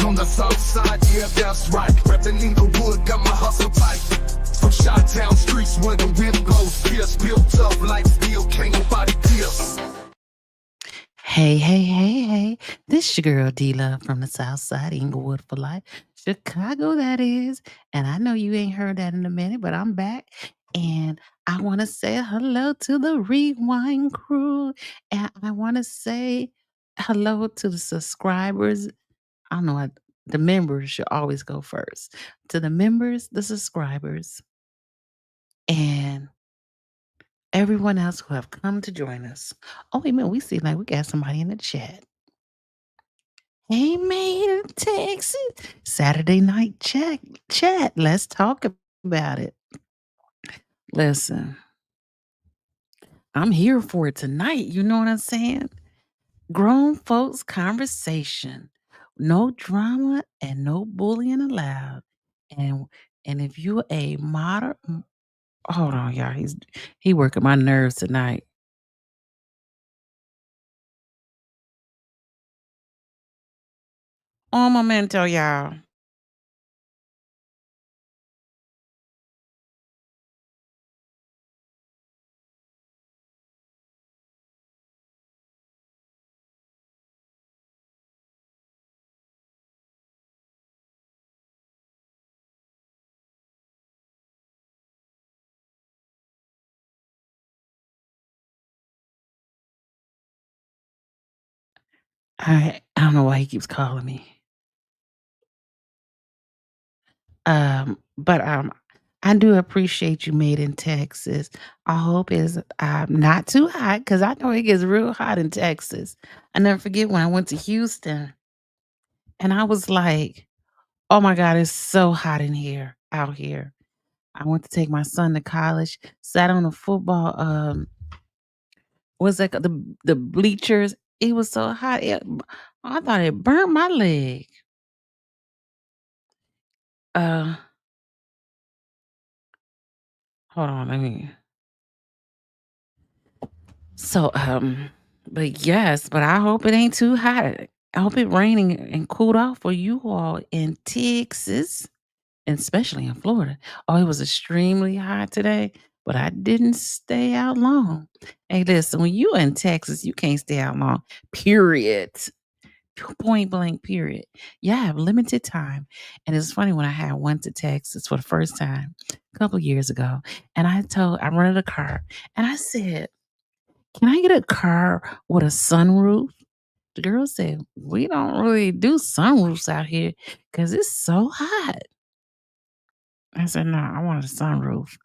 From the south side, yeah, that's right. Reppin' Inglewood, got my hustle tight. From Chi-Town streets where the wind blows fierce, built up like steel, can't nobody pierce. Hey. This your girl D-Love from the South Side, Inglewood for life. Chicago, that is. And I know you ain't heard that in a minute, but I'm back. And I want to say hello to the Rewind crew. And I want to say hello to the subscribers. I don't know, the members should always go first. To the members, the subscribers, and everyone else who have come to join us. Oh, wait a minute. We see like we got somebody in the chat. Hey, man, in Texas. Saturday night chat. Let's talk about it. Listen, I'm here for it tonight. You know what I'm saying? Grown folks conversation. No drama and no bullying allowed. And and if you're a hold on, y'all. He working my nerves tonight. On momento, y'all. I don't know why he keeps calling me. But I do appreciate you made in Texas. I hope it's not too hot because I know it gets real hot in Texas. I never forget when I went to Houston and I was like, oh my God, it's so hot in here, out here. I went to take my son to college, sat on the football, what's that called? The bleachers. It was so hot. I thought it burnt my leg. Uh, hold on, let me. So, but yes, but I hope it ain't too hot. I hope it raining and cooled off for you all in Texas, and especially in Florida. Oh, it was extremely hot today, but I didn't stay out long. Hey, listen, when you in Texas, you can't stay out long. Period. Point blank. Period. You have limited time, and it's funny when I went to Texas for the first time a couple years ago, and I rented a car, and I said, can I get a car with a sunroof? The girl said, we don't really do sunroofs out here because it's so hot. I said, no, I want a sunroof.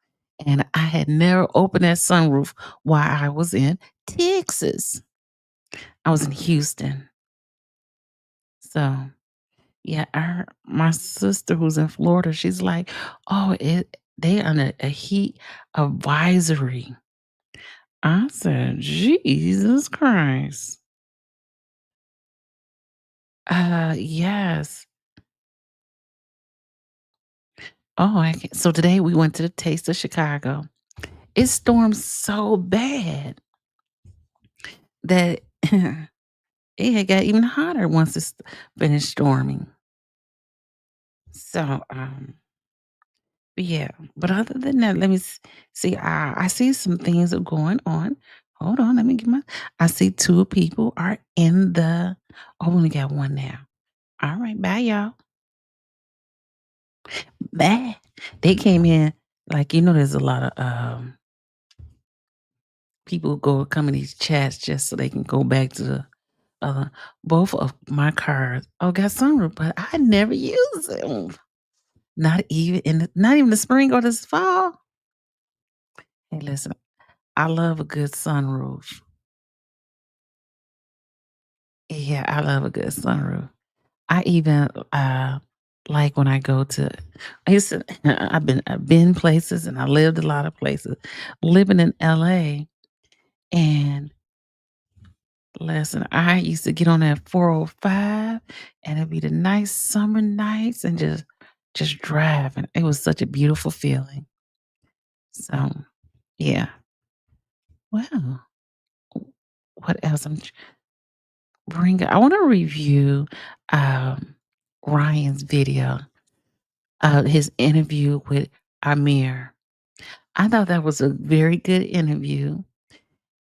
And I had never opened that sunroof while I was in Texas. I was in Houston. So yeah, my sister who's in Florida, she's like, oh, they under a heat advisory. I said, Jesus Christ. Yes. Oh, so today we went to the Taste of Chicago. It stormed so bad that it had got even hotter once it finished storming. So, but yeah. But other than that, let me see. I see some things are going on. Hold on, let me get my. I see two people are in the. Oh, we only got one now. All right, bye, y'all. Bye. They came in like there's a lot of people come in these chats just so they can go back to the both of my cars. Oh, got sunroof, but I never use them. Not even the spring or this fall. Hey, listen, I love a good sunroof. Yeah, I love a good sunroof. I even like when I go to. I used to. I've been places and I lived a lot of places. Living in LA and listen, I used to get on that 405 and it'd be the nice summer nights and just driving. It was such a beautiful feeling. So, yeah. Well, what else? I want to review um Ryan's video, his interview with Amir. I thought that was a very good interview,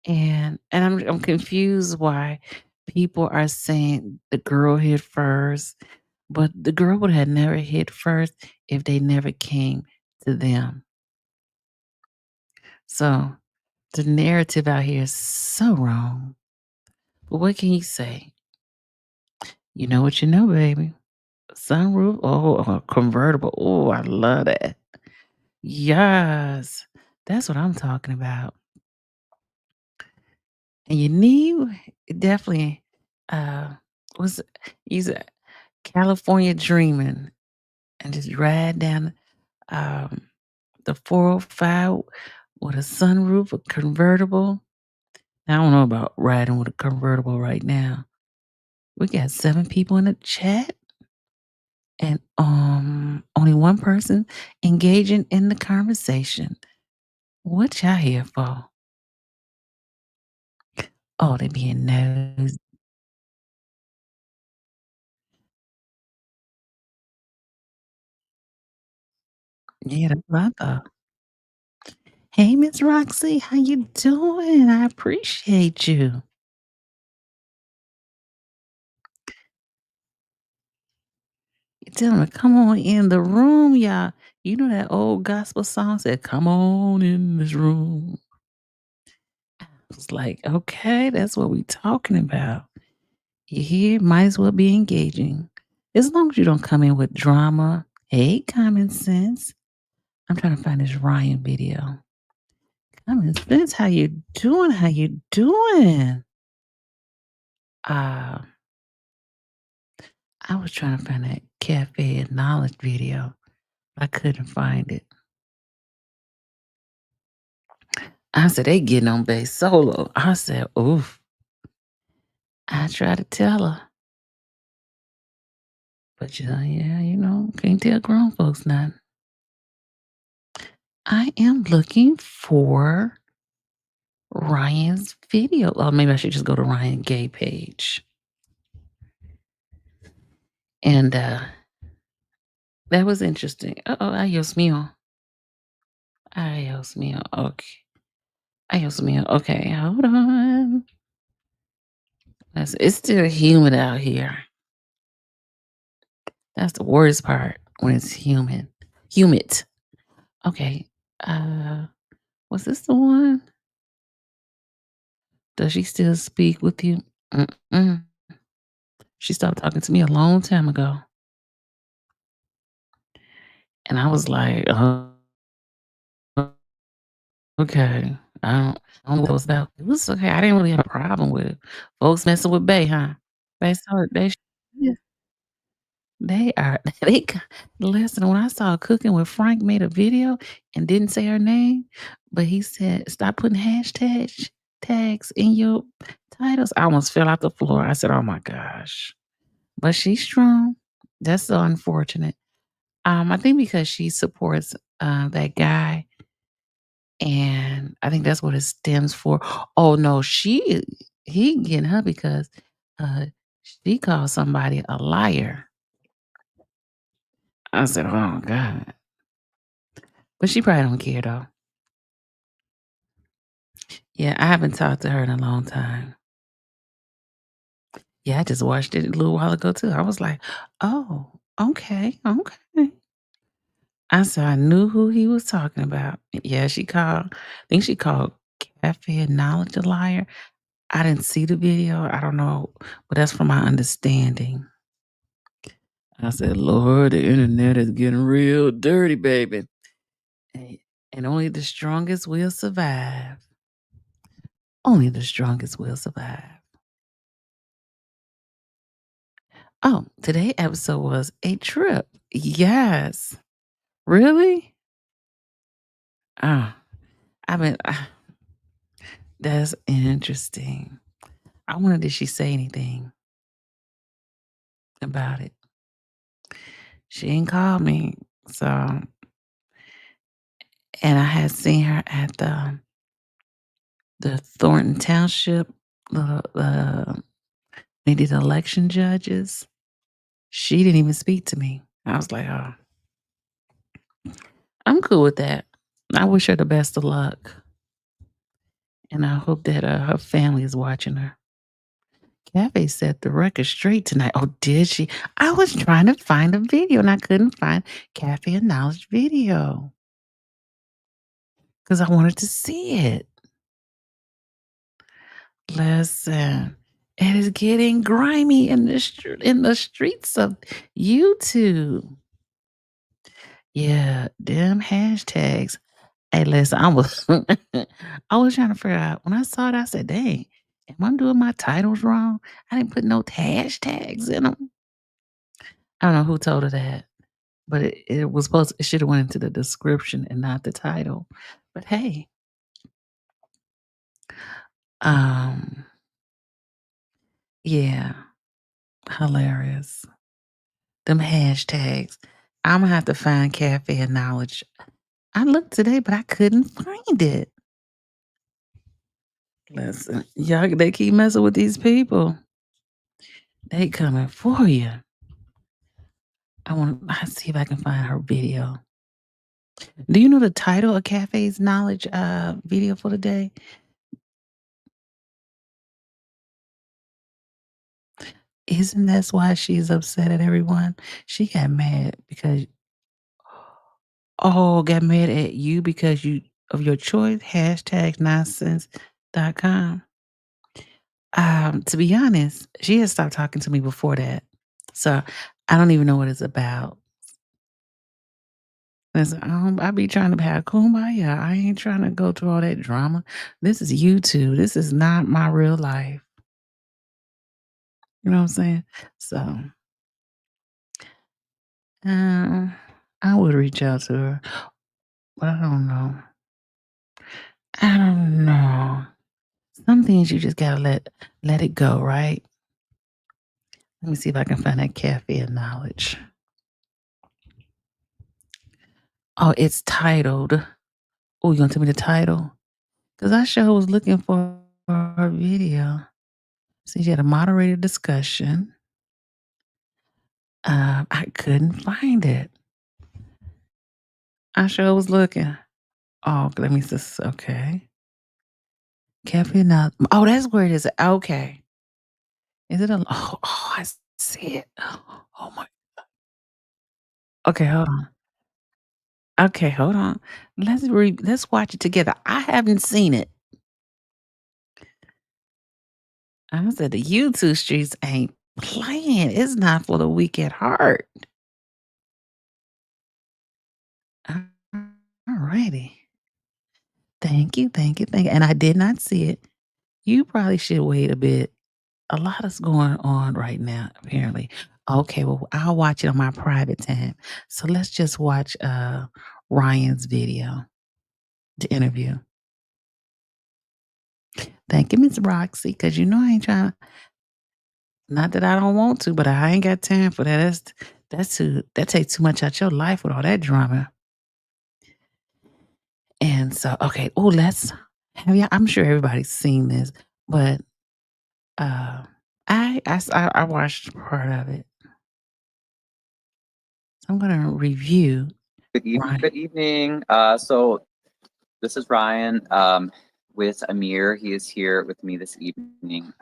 and I'm confused why people are saying the girl hit first, but the girl would have never hit first if they never came to them. So the narrative out here is so wrong. But what can you say? You know what you know, baby. Sunroof, oh, convertible. Oh, I love that. Yes, that's what I'm talking about. And you need definitely was use California dreaming and just ride down um the 405 with a sunroof, a convertible. I don't know about riding with a convertible right now. We got 7 people in the chat and only one person engaging in the conversation. What y'all here for? Oh, they being nosy. Yeah, that's what I thought. Hey, Miss Roxy, how you doing? I appreciate you. You tell me, come on in the room, y'all. You know that old gospel song said, "Come on in this room." I was like, okay, that's what we talking about. You here, might as well be engaging. As long as you don't come in with drama. Hey, common sense. I'm trying to find this Ryan video. Common sense, how you doing? How you doing? Uh, I was trying to find that cafe and knowledge video. I couldn't find it. I said, they getting on base solo. I said, oof. I tried to tell her. But yeah, can't tell grown folks nothing. I am looking for Ryan's video. Or maybe I should just go to Ryan Gay page. And that was interesting. Uh-oh, adios mio. Adios mio. Okay. Adios mio. Okay, hold on. It's still humid out here. That's the worst part when it's humid. Humid. Okay. Uh, was this the one? Does she still speak with you? Mm-mm. She stopped talking to me a long time ago. And I was like, okay. I don't know what it was about. It was okay. I didn't really have a problem with it. Folks messing with Bay, huh? Yeah, they are they c listen, when I saw Cooking with Frank made a video and didn't say her name, but he said, "Stop putting hashtags tags in your titles." I almost fell out the floor. I said, "Oh my gosh." But she's strong. That's so unfortunate. I think because she supports, that guy, and I think that's what it stems for. Oh, no, he getting her because, uh, she called somebody a liar. I said, "Oh god." But she probably don't care though. Yeah, I haven't talked to her in a long time. Yeah, I just watched it a little while ago too. I was like, "Oh, okay, okay." I said I knew who he was talking about. Yeah, I think she called Cafe and Knowledge a liar. I didn't see the video. I don't know, but that's from my understanding. I said, Lord, the internet is getting real dirty, baby. And and only the strongest will survive. Only the strongest will survive. Oh, today episode was a trip. Yes. Really? Oh, I mean, that's interesting. I wonder, did she say anything about it? She ain't called me. So, and I had seen her at the Thornton Township, they did election judges. She didn't even speak to me. I was like, "Oh, I'm cool with that." I wish her the best of luck, and I hope that, her family is watching her. Cafe set the record straight tonight. Oh, did she? I was trying to find a video, and I couldn't find Cafe Knowledge video because I wanted to see it. Listen, it is getting grimy in in the streets of YouTube. Yeah, them hashtags. Hey, listen, I was I was trying to figure out when I saw it, I said, dang, am I doing my titles wrong? I didn't put no hashtags in them. I don't know who told her that, but it should have went into the description and not the title. But hey, um, yeah, hilarious. Them hashtags. Imma have to find cafe and knowledge. I looked today, but I couldn't find it. Listen, y'all they keep messing with these people. They coming for you. I see if I can find her video. Do you know the title of Cafe's knowledge, video for the day? Isn't that's why she's upset at everyone? She got mad because got mad at you because you of your choice, hashtag nonsense.com. To be honest, she had stopped talking to me before that. So I don't even know what it's about. Listen, I be trying to have kumbaya. I ain't trying to go through all that drama. This is YouTube. This is not my real life. You know what I'm saying? So uh, I would reach out to her, but I don't know. I don't know. Some things you just gotta let it go, right? Let me see if I can find that cafe of knowledge. Oh, it's titled. Oh, you gonna tell me the title? Because I sure was looking for her video. See, she had a moderated discussion. I couldn't find it. I sure was looking. Oh, let me just okay. Cafe now. Oh, that's where it is. Okay. Is it a I see it. Oh my okay, hold on. Okay, hold on. Let's watch it together. I haven't seen it. I said the YouTube streets ain't playing. It's not for the weak at heart. Alrighty. Thank you. And I did not see it. You probably should wait a bit. A lot is going on right now, apparently. Okay, well, I'll watch it on my private time. So let's just watch Ryan's video, the interview. Thank you, Miss Roxy, because you know I ain't trying not that I don't want to, but I ain't got time for that. That takes too much out your life with all that drama. And so, okay, oh, let's have you I'm sure everybody's seen this, but uh I watched part of it. So I'm gonna review Ryan. Good evening. So this is Ryan with Amir. He is here with me this evening.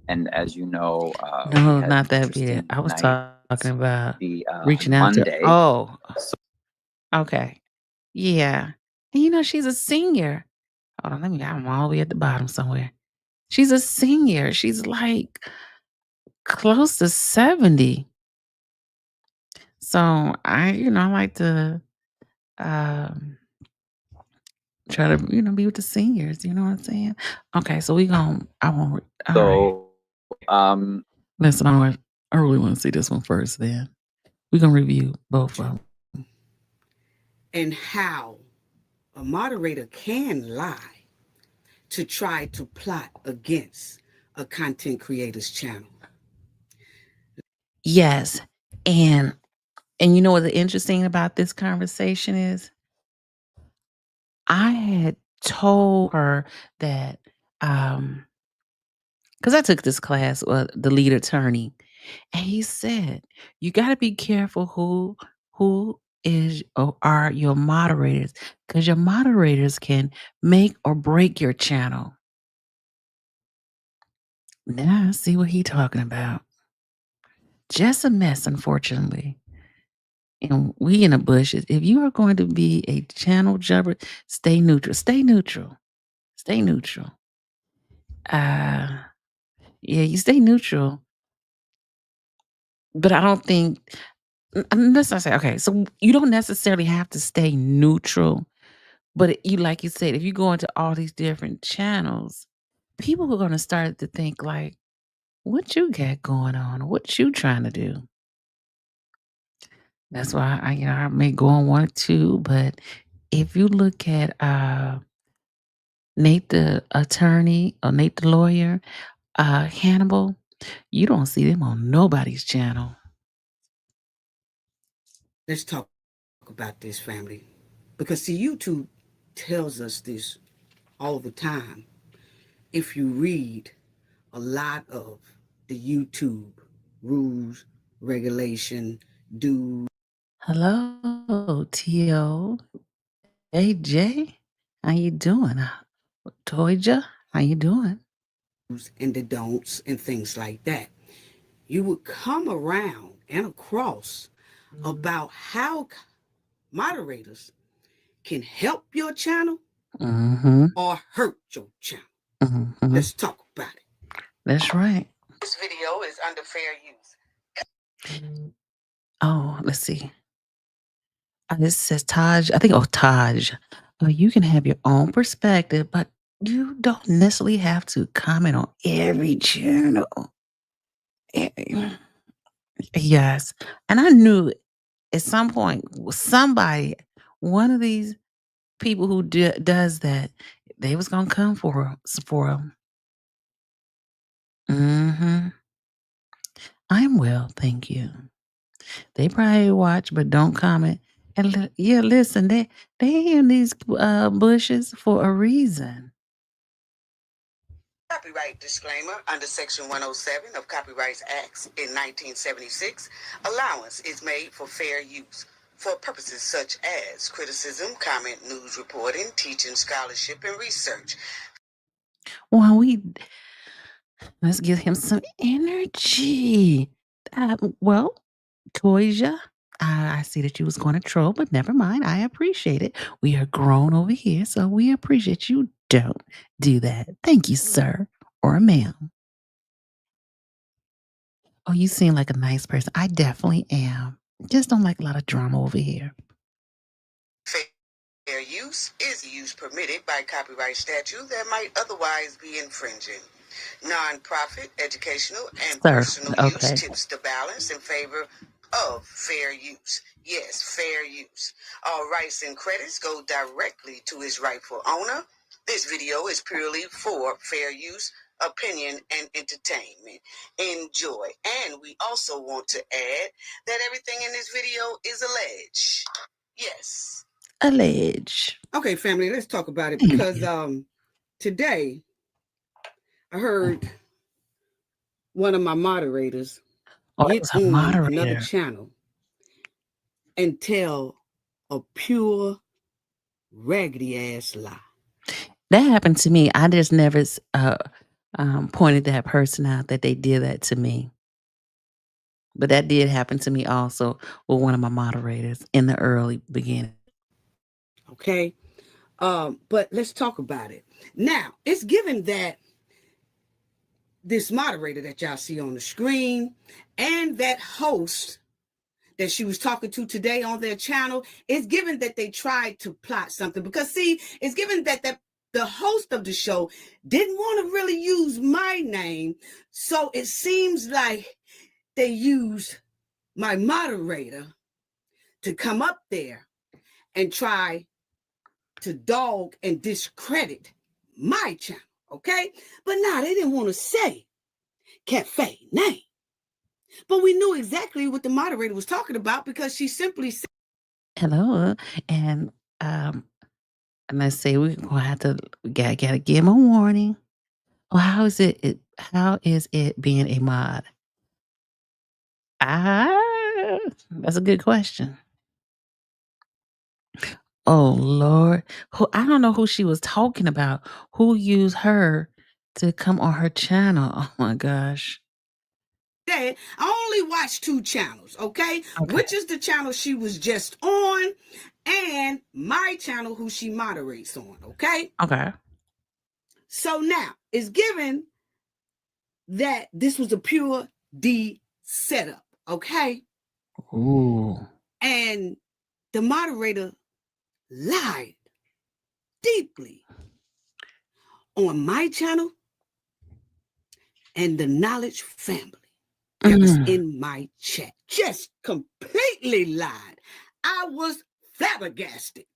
And as you know, we No, had an not that video. interesting I was night talking about on reaching out to Monday. oh, So okay. Yeah. And you know, she's a senior. Hold on, let me I'm all the way at the bottom somewhere. She's a senior. She's like close to 70. So I like to um try to, be with the seniors, you know what I'm saying? Okay, so we gon' I won't all right. so um, Listen, I really want to see this one first then. We're gonna review both of them. And how a moderator can lie to try to plot against a content creator's channel. Yes. And you know what the interesting about this conversation is? I had told her that because I took this class, the lead attorney, And he said, "You gotta be careful who is or are your moderators, because your moderators can make or break your channel." Now I see what he talking about. Just a mess, unfortunately. And we in the bushes. If you are going to be a channel jumper, stay neutral. Stay neutral. Stay neutral. Uh yeah, you stay neutral. But I don't think let's not say okay, so you don't necessarily have to stay neutral. But you like you said, if you go into all these different channels, people are gonna start to think like, what you got going on? What you trying to do? That's why I may go on one or two, but if you look at Nate the attorney or Nate the lawyer, Hannibal, you don't see them on nobody's channel. Let's talk about this, family. Because see, YouTube tells us this all the time. If you read a lot of the YouTube rules, regulation, do Hello, T.O. AJ. How you doing? Toyja, how you doing? and the don'ts and things like that, you would come around and across about how moderators can help your channel Mm-hmm. or hurt your channel. Mm-hmm. Let's talk about it. That's right. This video is under fair use. Oh, let's see. This says Taj. I think, oh, Taj. You can have your own perspective, but you don't necessarily have to comment on every channel. Eh, Yes. And I knew at some point, somebody, one of these people who does that, they was going to come for him. Mm-hmm. I'm well, thank you. They probably watch, but don't comment. And yeah, listen, they in these bushes for a reason. Copyright disclaimer under Section 107 of Copyright Acts in 1976, allowance is made for fair use for purposes such as criticism, comment, news reporting, teaching, scholarship, and research. Well, let's give him some energy. Well, Toyja, I see that you was going to troll, but never mind. I appreciate it. We are grown over here, so we appreciate you. Don't do that. Thank you, sir or ma'am. Oh, you seem like a nice person. I definitely am. Just don't like a lot of drama over here. Fair use is use permitted by copyright statute that might otherwise be infringing. Nonprofit, educational, and Sir, personal use okay. tips the balance in favor of fair use. Yes, fair use. All rights and credits go directly to its rightful owner. This video is purely for fair use, opinion, and entertainment. Enjoy. And we also want to add that everything in this video is alleged. Yes. Allege. Okay, family, let's talk about it Thank because you. today I heard one of my moderators Oh, it get was a on another moderator. channel and tell a pure raggedy ass lie. That happened to me. I just never pointed that person out that they did that to me. But that did happen to me also with one of my moderators in the early beginning. Okay, but let's talk about it now. It's given that this moderator that y'all see on the screen and that host that she was talking to today on their channel, it's given that they tried to plot something because see, it's given that the host of the show didn't want to really use my name, so it seems like they used my moderator to come up there and try to dog and discredit my channel, okay? But nah, they didn't want to say cafe name. But we knew exactly what the moderator was talking about because she simply said, Hello. And let's say we're gonna have to we gotta give him a warning. Well, how is it being a mod? Ah, that's a good question. Oh Lord, I don't know who she was talking about. Who used her to come on her channel? Oh my gosh. I only watch 2 channels, okay? Okay. Which is the channel she was just on and my channel who she moderates on, okay? Okay. So now it's given that this was a pure D setup, okay? Ooh. And the moderator lied deeply on my channel and the knowledge family that was in my chat. Just completely lied. I was flabbergasted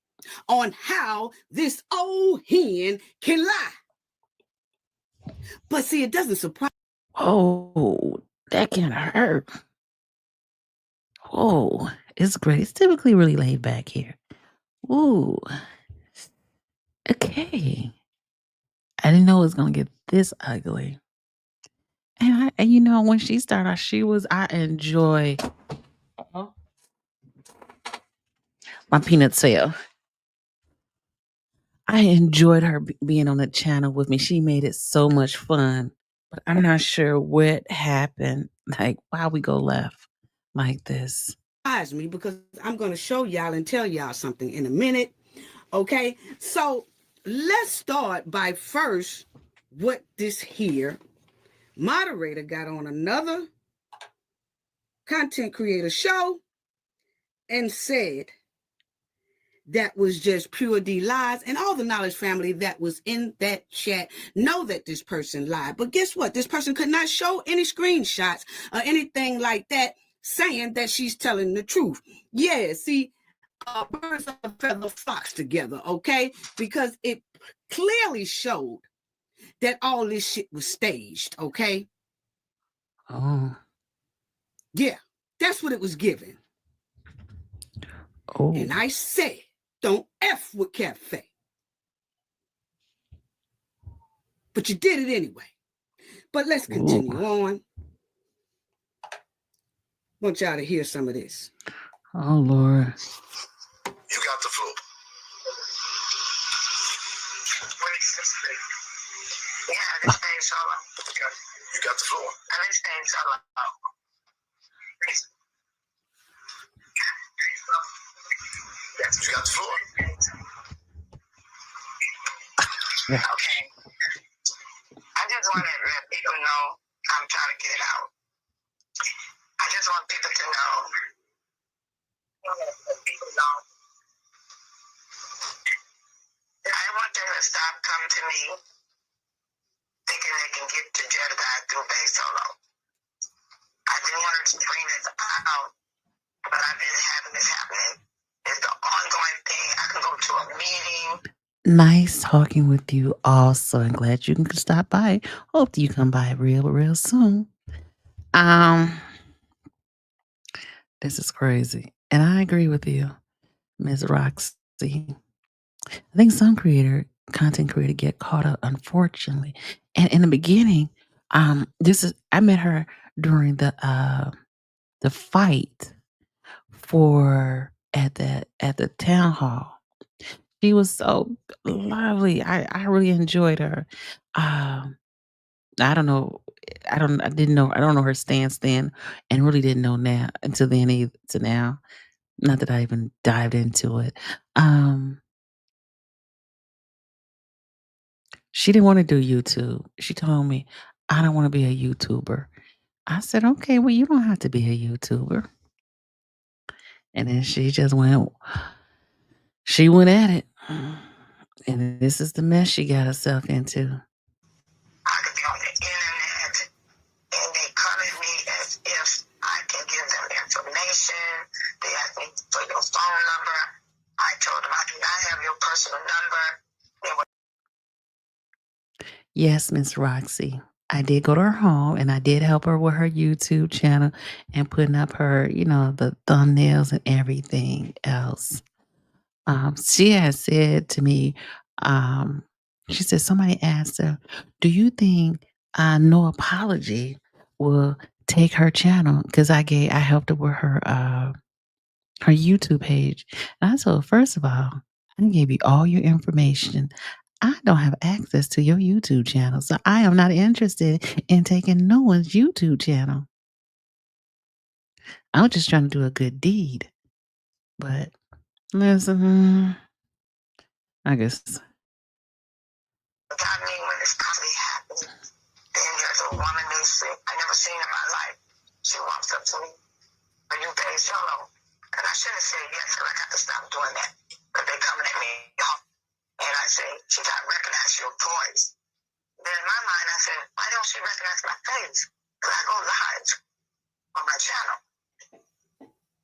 on how this old hen can lie. But see, it doesn't surprise. Oh, that can hurt. Oh, it's great. It's typically really laid back here. Ooh. Okay. I didn't know it was gonna get this ugly. And you know, when she started out, I enjoy my peanut sale. I enjoyed her being on the channel with me. She made it so much fun. But I'm not sure what happened. Like, why we go left like this? Me because I'm going to show y'all and tell y'all something in a minute. Okay, so let's start by first what this here moderator got on another content creator show and said that was just pure D lies, and all the knowledge family that was in that chat know that this person lied. But guess what? This person could not show any screenshots or anything like that saying that she's telling the truth. Yeah, see, birds of a feather flocks together, okay? Because it clearly showed that all this shit was staged, okay? Oh. Yeah, that's what it was given. Oh. And I said, don't F with Cafe. But you did it anyway. But let's continue on. Want y'all to hear some of this. Oh, Lord. You got the floor. Yeah, this name solo. You got the floor. And this name solo. Yes, you got the floor. Okay. I just want to let people know I'm trying to get it out. I just want people to know. I want them to stop coming to me thinking they can get to Jedediah through Bay Solo. I didn't want to bring this out, but I've been having this happening. It's the ongoing thing. I can go to a meeting. Nice talking with you also. I'm glad you can stop by. Hope you come by real soon. This is crazy. And I agree with you, Ms. Roxy. I think some content creator get caught up, unfortunately. And in the beginning, I met her during the fight at the town hall. She was so lovely. I really enjoyed her. I don't know. I don't know her stance then, and really didn't know now until then to now. Not that I even dived into it. She didn't want to do YouTube. She told me, I don't want to be a YouTuber. I said, okay, well, you don't have to be a YouTuber. And then she went at it. And this is the mess she got herself into. I could be on the internet and they come at me as if I can give them information. They ask me for your phone number. I told them I do not have your personal number. Yes, Miss Roxy. I did go to her home and I did help her with her YouTube channel and putting up her, the thumbnails and everything else. She has said to me, she said somebody asked her, do you think no apology will take her channel because I helped her with her YouTube page. And I told her, first of all, I gave you all your information. I don't have access to your YouTube channel, so I am not interested in taking no one's YouTube channel. I was just trying to do a good deed. But listen, I guess. I mean, when it's constantly happening, then there's a woman they say, I never seen in my life. She walks up to me, are you gay solo? And I should have said yes, but I got to stop doing that. But they coming at me, and I say, she got to recognize your voice. Then in my mind, I said, why don't she recognize my face? Because I go live on my channel.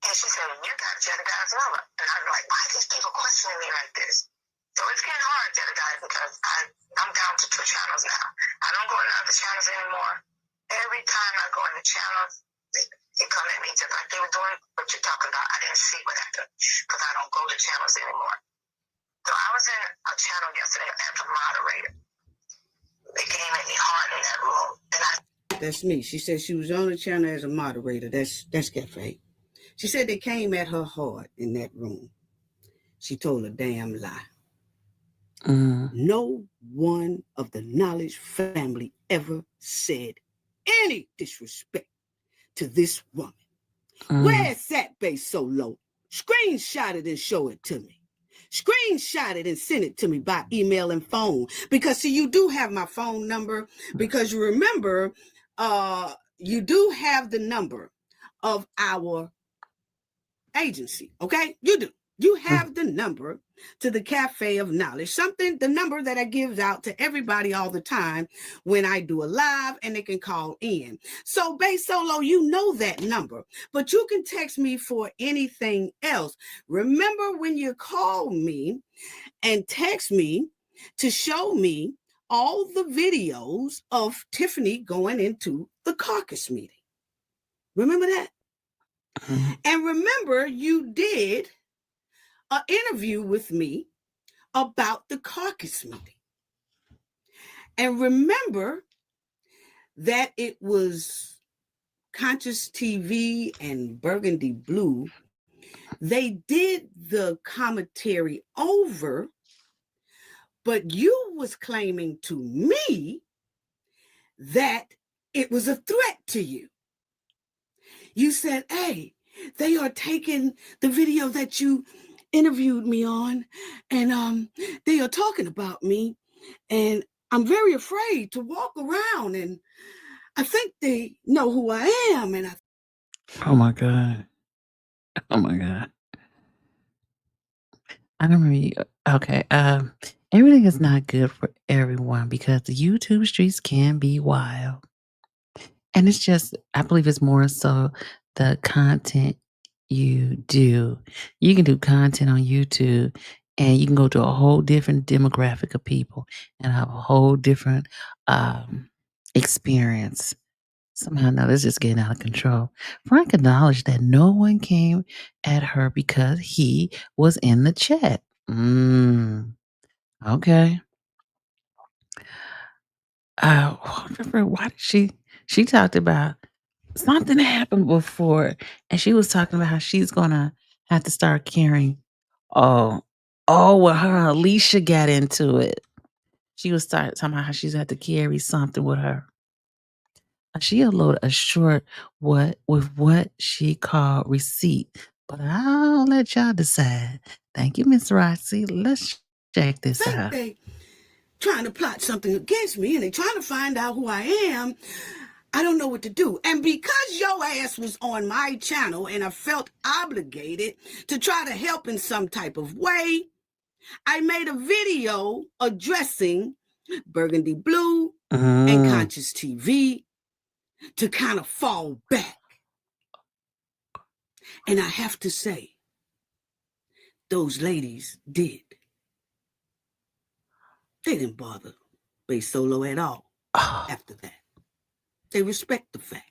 And she said, you got Jedediah's number. And I'm like, why are these people questioning me like this? So it's getting hard, Jedediah, because I'm down to 2 channels now. I don't go into other channels anymore. Every time I go into channels, they come at me just like they were doing what you're talking about. I didn't see what happened because I don't go to channels anymore. So I was in a channel yesterday as a moderator. They came at me hard in that room. That's me. She said she was on the channel as a moderator. That's Cafe. She said they came at her hard in that room. She told a damn lie. No one of the Knowledge family ever said any disrespect to this woman. Where's that base solo? Screenshot it and show it to me. Screenshot it and send it to me by email and phone. Because see, you do have my phone number. Because you remember, you do have the number of our agency. Okay, you do. You have the number to the Cafe of Knowledge, the number that I give out to everybody all the time when I do a live and they can call in. So Base Solo, you know that number, but you can text me for anything else. Remember when you call me and text me to show me all the videos of Tiffany going into the caucus meeting. Remember that? And remember, you did an interview with me about the caucus meeting. And remember that it was Conscious TV and Burgundy Blue. They did the commentary over, but you was claiming to me that it was a threat to you. You said, hey, they are taking the video that you interviewed me on, and they are talking about me, and I'm very afraid to walk around, and I think they know who I am. And oh my God. Oh my God. I don't remember you. Okay. Everything is not good for everyone because the YouTube streets can be wild. And it's just, I believe it's more so the content you do. You can do content on YouTube and you can go to a whole different demographic of people and have a whole different experience. Somehow now this is getting out of control. Frank acknowledged that no one came at her because he was in the chat. Okay. Why did she talked about something happened before, and she was talking about how she's gonna have to start carrying. Oh, well, her and Alicia got into it. She was talking about how she's had to carry something with her. She loaded a short with what she called receipt, but I'll let y'all decide. Thank you, Miss Roxy. Let's check this out. they trying to plot something against me, and they trying to find out who I am. I don't know what to do. And because your ass was on my channel and I felt obligated to try to help in some type of way, I made a video addressing Burgundy Blue and Conscious TV to kind of fall back. And I have to say, those ladies did. They didn't bother Base Solo at all after that. They respect the fact.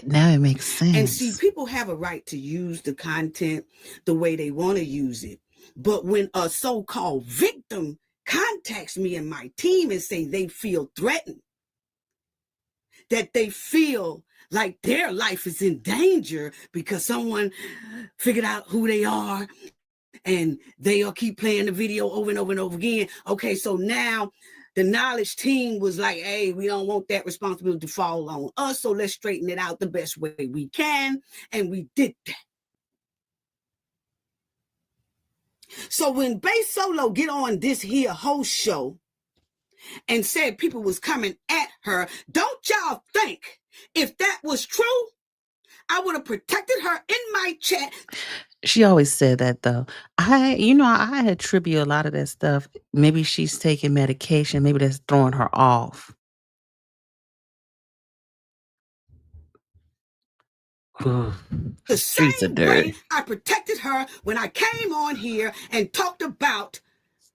Now it makes sense. And see, people have a right to use the content the way they want to use it. But when a so-called victim contacts me and my team and say they feel threatened, that they feel like their life is in danger because someone figured out who they are and they'll keep playing the video over and over and over again. Okay, so now the knowledge team was like, hey, we don't want that responsibility to fall on us, so let's straighten it out the best way we can. And we did that. So when Bay Solo get on this here whole show and said people was coming at her, don't y'all think if that was true, I would have protected her in my chat? She always said that though. I attribute a lot of that stuff. Maybe she's taking medication. Maybe that's throwing her off. Ooh, The streets are same way dirty. I protected her when I came on here and talked about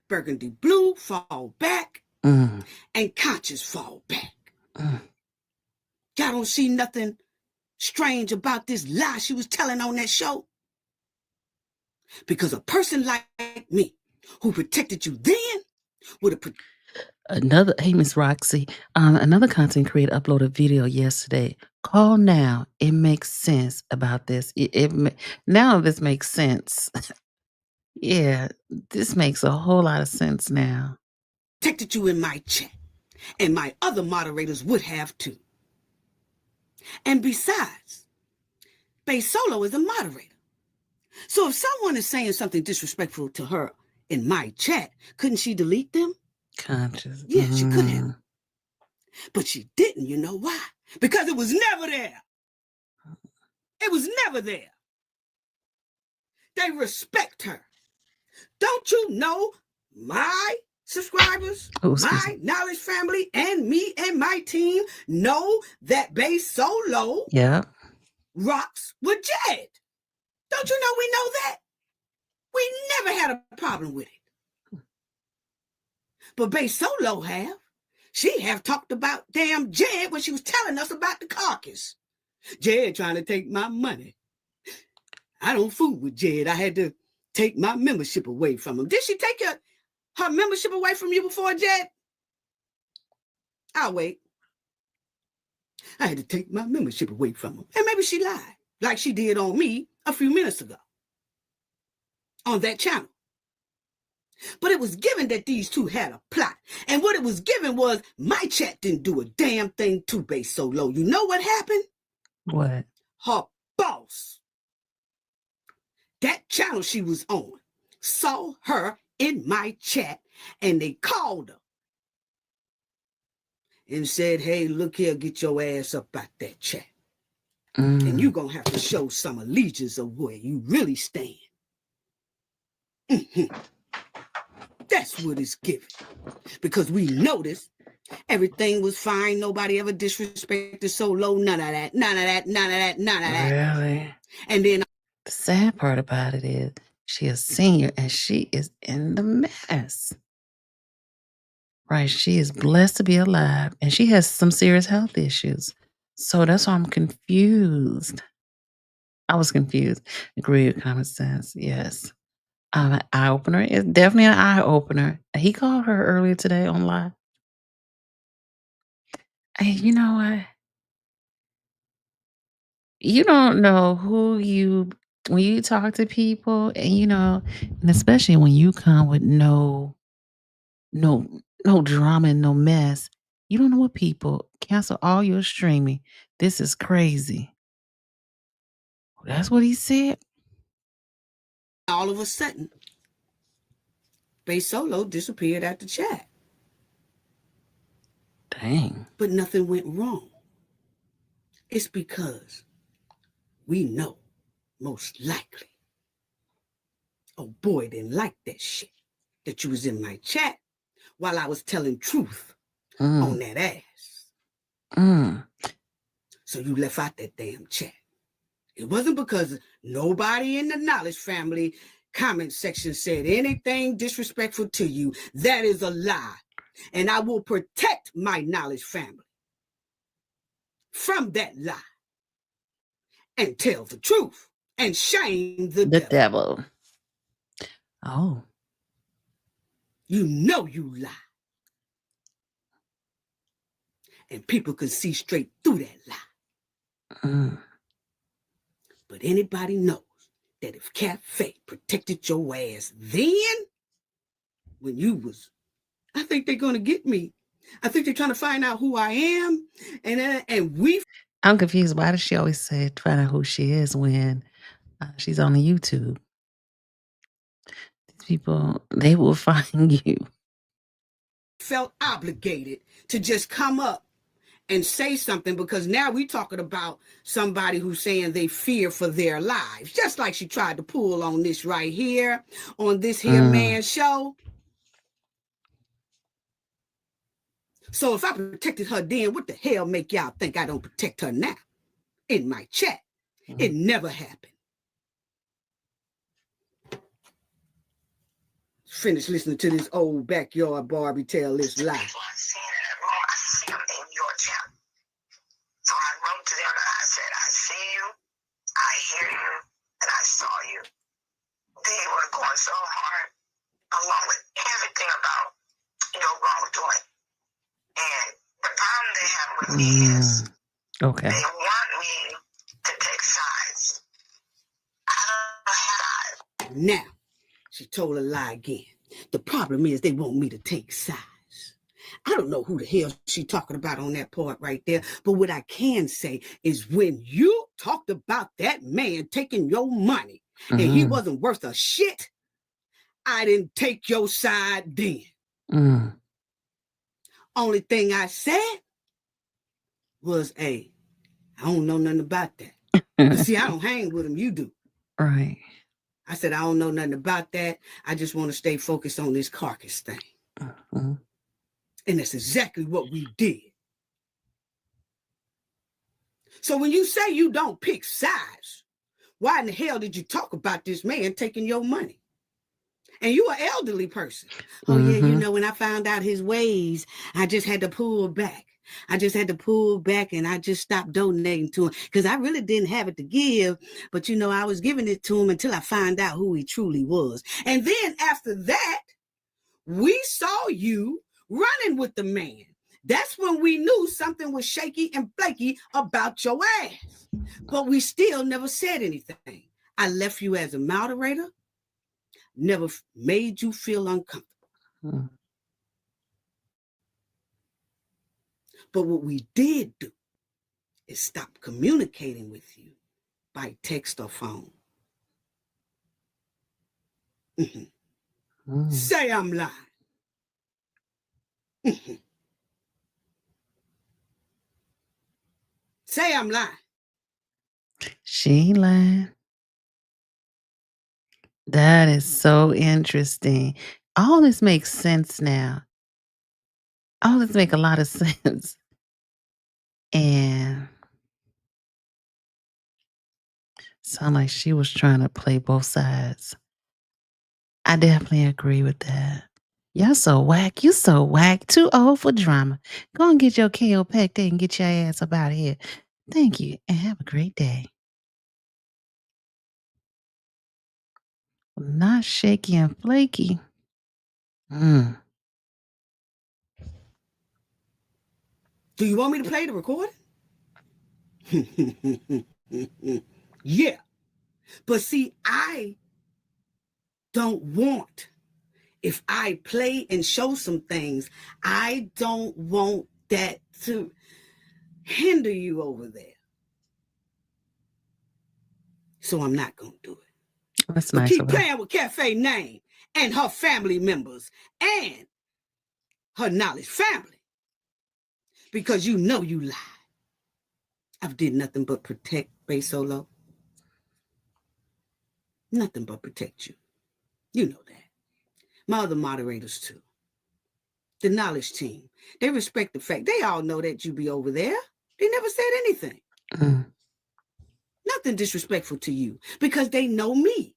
Burgundy Blue fall back Mm, and Conscious fall back. mm. Y'all don't see nothing strange about this lie she was telling on that show? Because a person like me who protected you then would have Hey, Miss Roxy. Another content creator uploaded a video yesterday. Call now. It makes sense about this. Now this makes sense. Yeah, this makes a whole lot of sense now. protected you in my chat, and my other moderators would have too. And besides, Bay Solo is a moderator. So if someone is saying something disrespectful to her in my chat, couldn't she delete them? Conscious. Yeah, she could have. But she didn't. You know why? Because it was never there. It was never there. They respect her. Don't you know my subscribers, my knowledge family, and me and my team know that Bay Solo rocks with Jed? Don't you know we know that? We never had a problem with it. But Bay Solo have. She have talked about damn Jed when she was telling us about the carcass. Jed trying to take my money. I don't fool with Jed. I had to take my membership away from him. Did she take her membership away from you before, Jed? I'll wait. I had to take my membership away from him. And maybe she lied, like she did on me a few minutes ago on that channel. But it was given that these two had a plot. And what it was given was my chat didn't do a damn thing to Bay Solo. You know what happened? What? Her boss, that channel she was on, saw her in my chat and they called her and said, hey, look here, get your ass up out that chat. And you're going to have to show some allegiance of where you really stand. That's what it's given. Because we noticed everything was fine. Nobody ever disrespected Solo. None of that. None of that. None of that. None of that. Really? And then the sad part about it is she is senior and she is in the mess. Right. She is blessed to be alive and she has some serious health issues. So that's why I'm confused. I was confused. Agree with common sense. Yes. An eye opener. It's definitely an eye opener. He called her earlier today on live. Hey, you know what? You don't know when you talk to people and and especially when you come with no drama and no mess, you don't know what people cancel all your streaming. This is crazy. That's what he said. all of a sudden, Bay Solo disappeared out the chat. Dang. But nothing went wrong. It's because we know, most likely, oh boy didn't like that shit that you was in my chat while I was telling truth on that ass. So you left out that damn chat. It wasn't because nobody in the knowledge family comment section said anything disrespectful to you. That is a lie. And I will protect my knowledge family from that lie and tell the truth and shame the devil. Oh. You know you lie. And people can see straight through that lie. But anybody knows that if Cafe protected your ass then, when you was, I think they're going to get me. I think they're trying to find out who I am. And we. I'm confused. Why does she always say find out who she is when she's on YouTube? These people, they will find you. Felt obligated to just come up and say something, because now we're talking about somebody who's saying they fear for their lives, just like she tried to pull on this right here, on this here man show. So if I protected her then, what the hell make y'all think I don't protect her now? In my chat, it never happened. Finish listening to this old backyard Barbie tell this lie. I see them in your chat. So I wrote to them and I said, I see you, I hear you, and I saw you. They were going so hard along with everything about your wrongdoing. And the problem they have with me is they want me to take sides. I don't have sides. Now, she told a lie again. The problem is they want me to take sides. I don't know who the hell she talking about on that part right there, but what I can say is when you talked about that man taking your money and he wasn't worth a shit, I didn't take your side then. Only thing I said was, hey, I don't know nothing about that. But see, I don't hang with him, you do. Right. I said, I don't know nothing about that. I just want to stay focused on this carcass thing. And that's exactly what we did. So when you say you don't pick sides, why in the hell did you talk about this man taking your money? And you an elderly person. Oh, yeah, you know, when I found out his ways, I just had to pull back. I just had to pull back and I just stopped donating to him because I really didn't have it to give. But, you know, I was giving it to him until I found out who he truly was. And then after that, we saw you running with the man. That's when we knew something was shaky and flaky about your ass. But we still never said anything. I left you as a moderator, never made you feel uncomfortable. But what we did do is stop communicating with you by text or phone. Say I'm lying. Say I'm lying. She ain't lying. That is so interesting. All this makes sense now. All this make a lot of sense. And sound like she was trying to play both sides. I definitely agree with that. Y'all so whack. You so whack. Too old for drama. Go and get your KO packed in and get your ass up out of here. Thank you and have a great day. Not shaky and flaky. Do you want me to play the recording? Yeah. But see, I don't want, if I play and show some things, I don't want that to hinder you over there. So I'm not going to do it. That's but nice. Keep playing with Cafe name and her family members and her knowledge family. Because you know you lie. I've did nothing but protect Bay Solo. Nothing but protect you. You know that. My other moderators too. The knowledge team. They respect the fact. They all know that you be over there. They never said anything. Nothing disrespectful to you. Because they know me.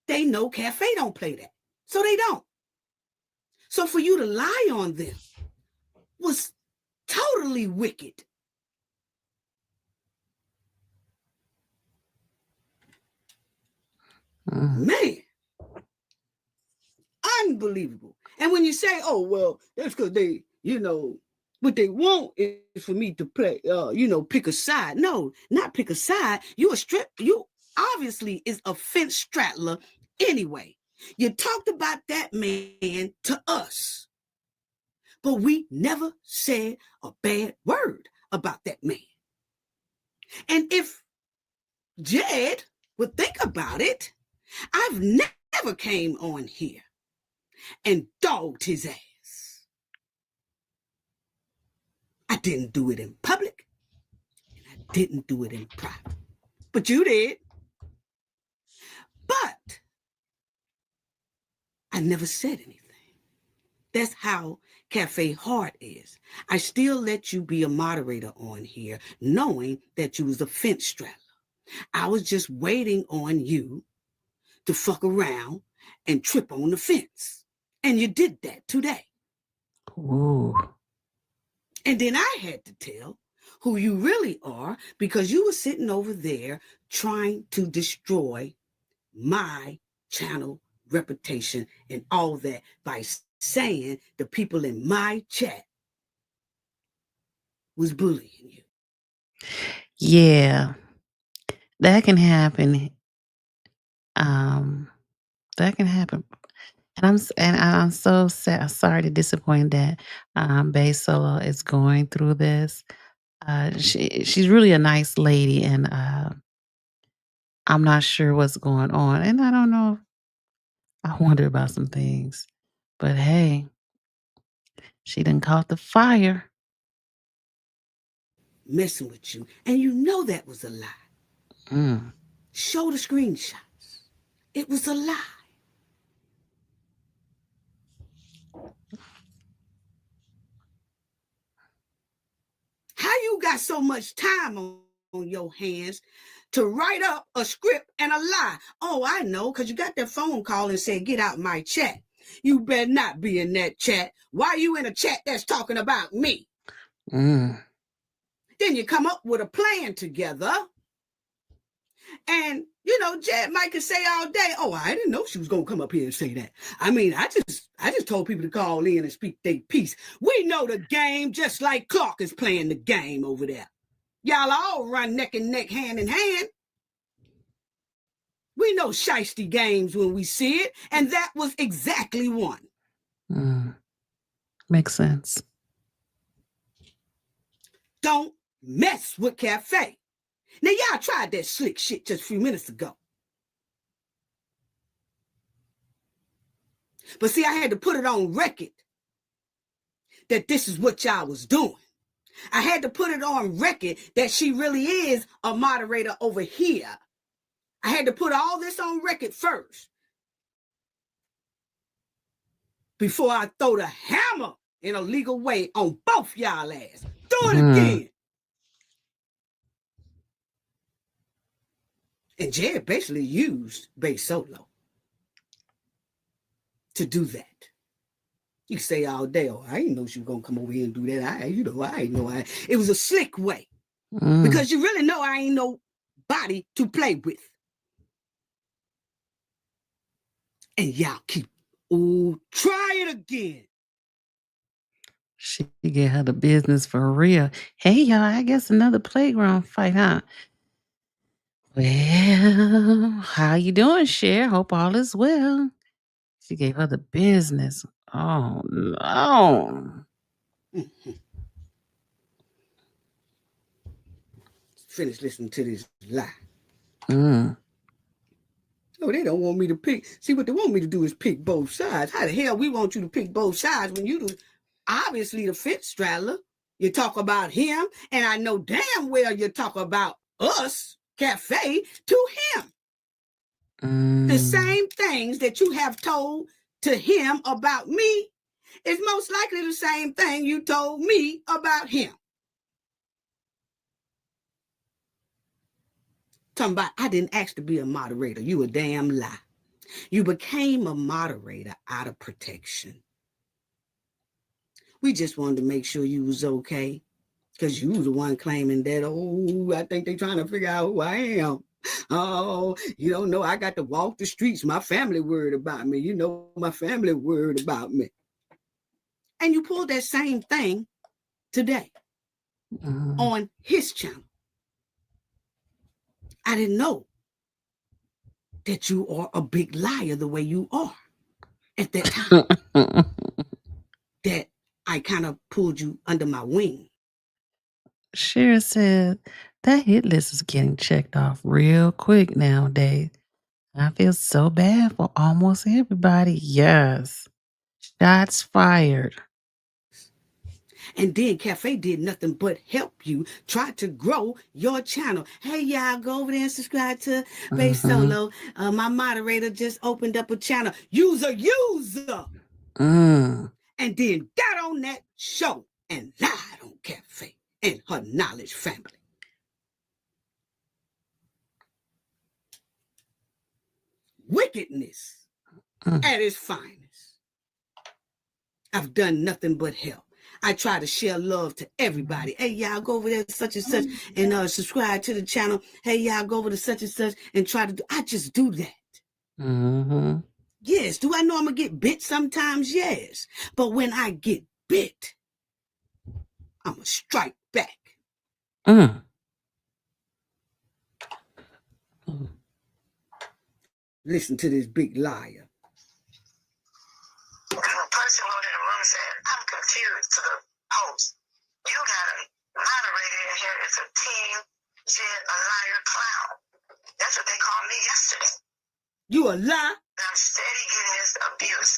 They know Cafe don't play that. So they don't. So for you to lie on them was totally wicked. Man. Unbelievable. And when you say, oh, well, that's because they, you know, What they want is for me to play, pick a side. No, not pick a side. You obviously is a fence straddler anyway. You talked about that man to us, but we never said a bad word about that man. And if Jed would think about it, I've never came on here and dogged his ass. I didn't do it in public, and I didn't do it in private. But you did. But I never said anything. That's how Cafe Heart is. I still let you be a moderator on here, knowing that you was a fence straddler. I was just waiting on you to fuck around and trip on the fence. And you did that today. Ooh. And then I had to tell who you really are, because you were sitting over there trying to destroy my channel reputation and all that by saying the people in my chat was bullying you. Yeah, that can happen. That can happen. And I'm so sad, sorry to disappoint that Bay Solo is going through this. She's really a nice lady, and I'm not sure what's going on. And I don't know. I wonder about some things. But hey, she done caught the fire. Messing with you. And you know that was a lie. Mm. Show the screenshots. It was a lie. How you got so much time on your hands to write up a script and a lie? Oh, I know, because you got that phone call and said, get out my chat. You better not be in that chat. Why are you in a chat that's talking about me? Mm. Then you come up with a plan together. And, Jed might could say all day, oh, I didn't know she was going to come up here and say that. I mean, I just told people to call in and speak their piece. We know the game just like Clark is playing the game over there. Y'all all run neck and neck, hand in hand. We know shiesty games when we see it, and that was exactly one. Mm. Makes sense. Don't mess with Cafe. Now, y'all tried that slick shit just a few minutes ago. But see, I had to put it on record that this is what y'all was doing. I had to put it on record that she really is a moderator over here. I had to put all this on record first before I throw the hammer in a legal way on both y'all ass. Do it again. And Jed basically used Bay Solo to do that. You say all day, oh, I didn't know she was going to come over here and do that. I didn't know. It was a slick way. Because you really know I ain't nobody to play with. And y'all keep, try it again. She get her the business for real. Hey, y'all, I guess another playground fight, huh? Well, how you doing, Cher? Hope all is well. She gave her the business. Oh, no. Finish listening to this lie. Mm. No, they don't want me to pick. See, what they want me to do is pick both sides. How the hell we want you to pick both sides when you do obviously the fence straddler? You talk about him, and I know damn well you talk about us, Cafe, to him. The same things that you have told to him about me is most likely the same thing you told me about him. Talking about, I didn't ask to be a moderator. You a damn lie. You became a moderator out of protection. We just wanted to make sure you was okay, because you was the one claiming that, oh, I think they trying to figure out who I am. Oh, you don't know, I got to walk the streets. My family worried about me. You know, my family worried about me. And you pulled that same thing today on his channel. I didn't know that you are a big liar the way you are at that time. That I kind of pulled you under my wing. Shira said that hit list is getting checked off real quick nowadays. I feel so bad for almost everybody. Yes. Shots fired. And then Cafe did nothing but help you try to grow your channel. Hey, y'all, go over there and subscribe to Bass Solo. My moderator just opened up a channel. User. And then got on that show and lied on Cafe and her knowledge family. Wickedness at its finest. I've done nothing but help. I try to share love to everybody. Hey, y'all, go over there such and such and subscribe to the channel. Hey, y'all, go over to such and such and try to do. I just do that. Yes. Do I know I'm going to get bit sometimes? Yes. But when I get bit, I'm going to strike back. Listen to this big liar. And the person wrote in the room said, I'm confused to the host. You got a moderator in here. It's a team, Jed, a liar clown. That's what they called me yesterday. You a lie? I'm steady getting this abuse.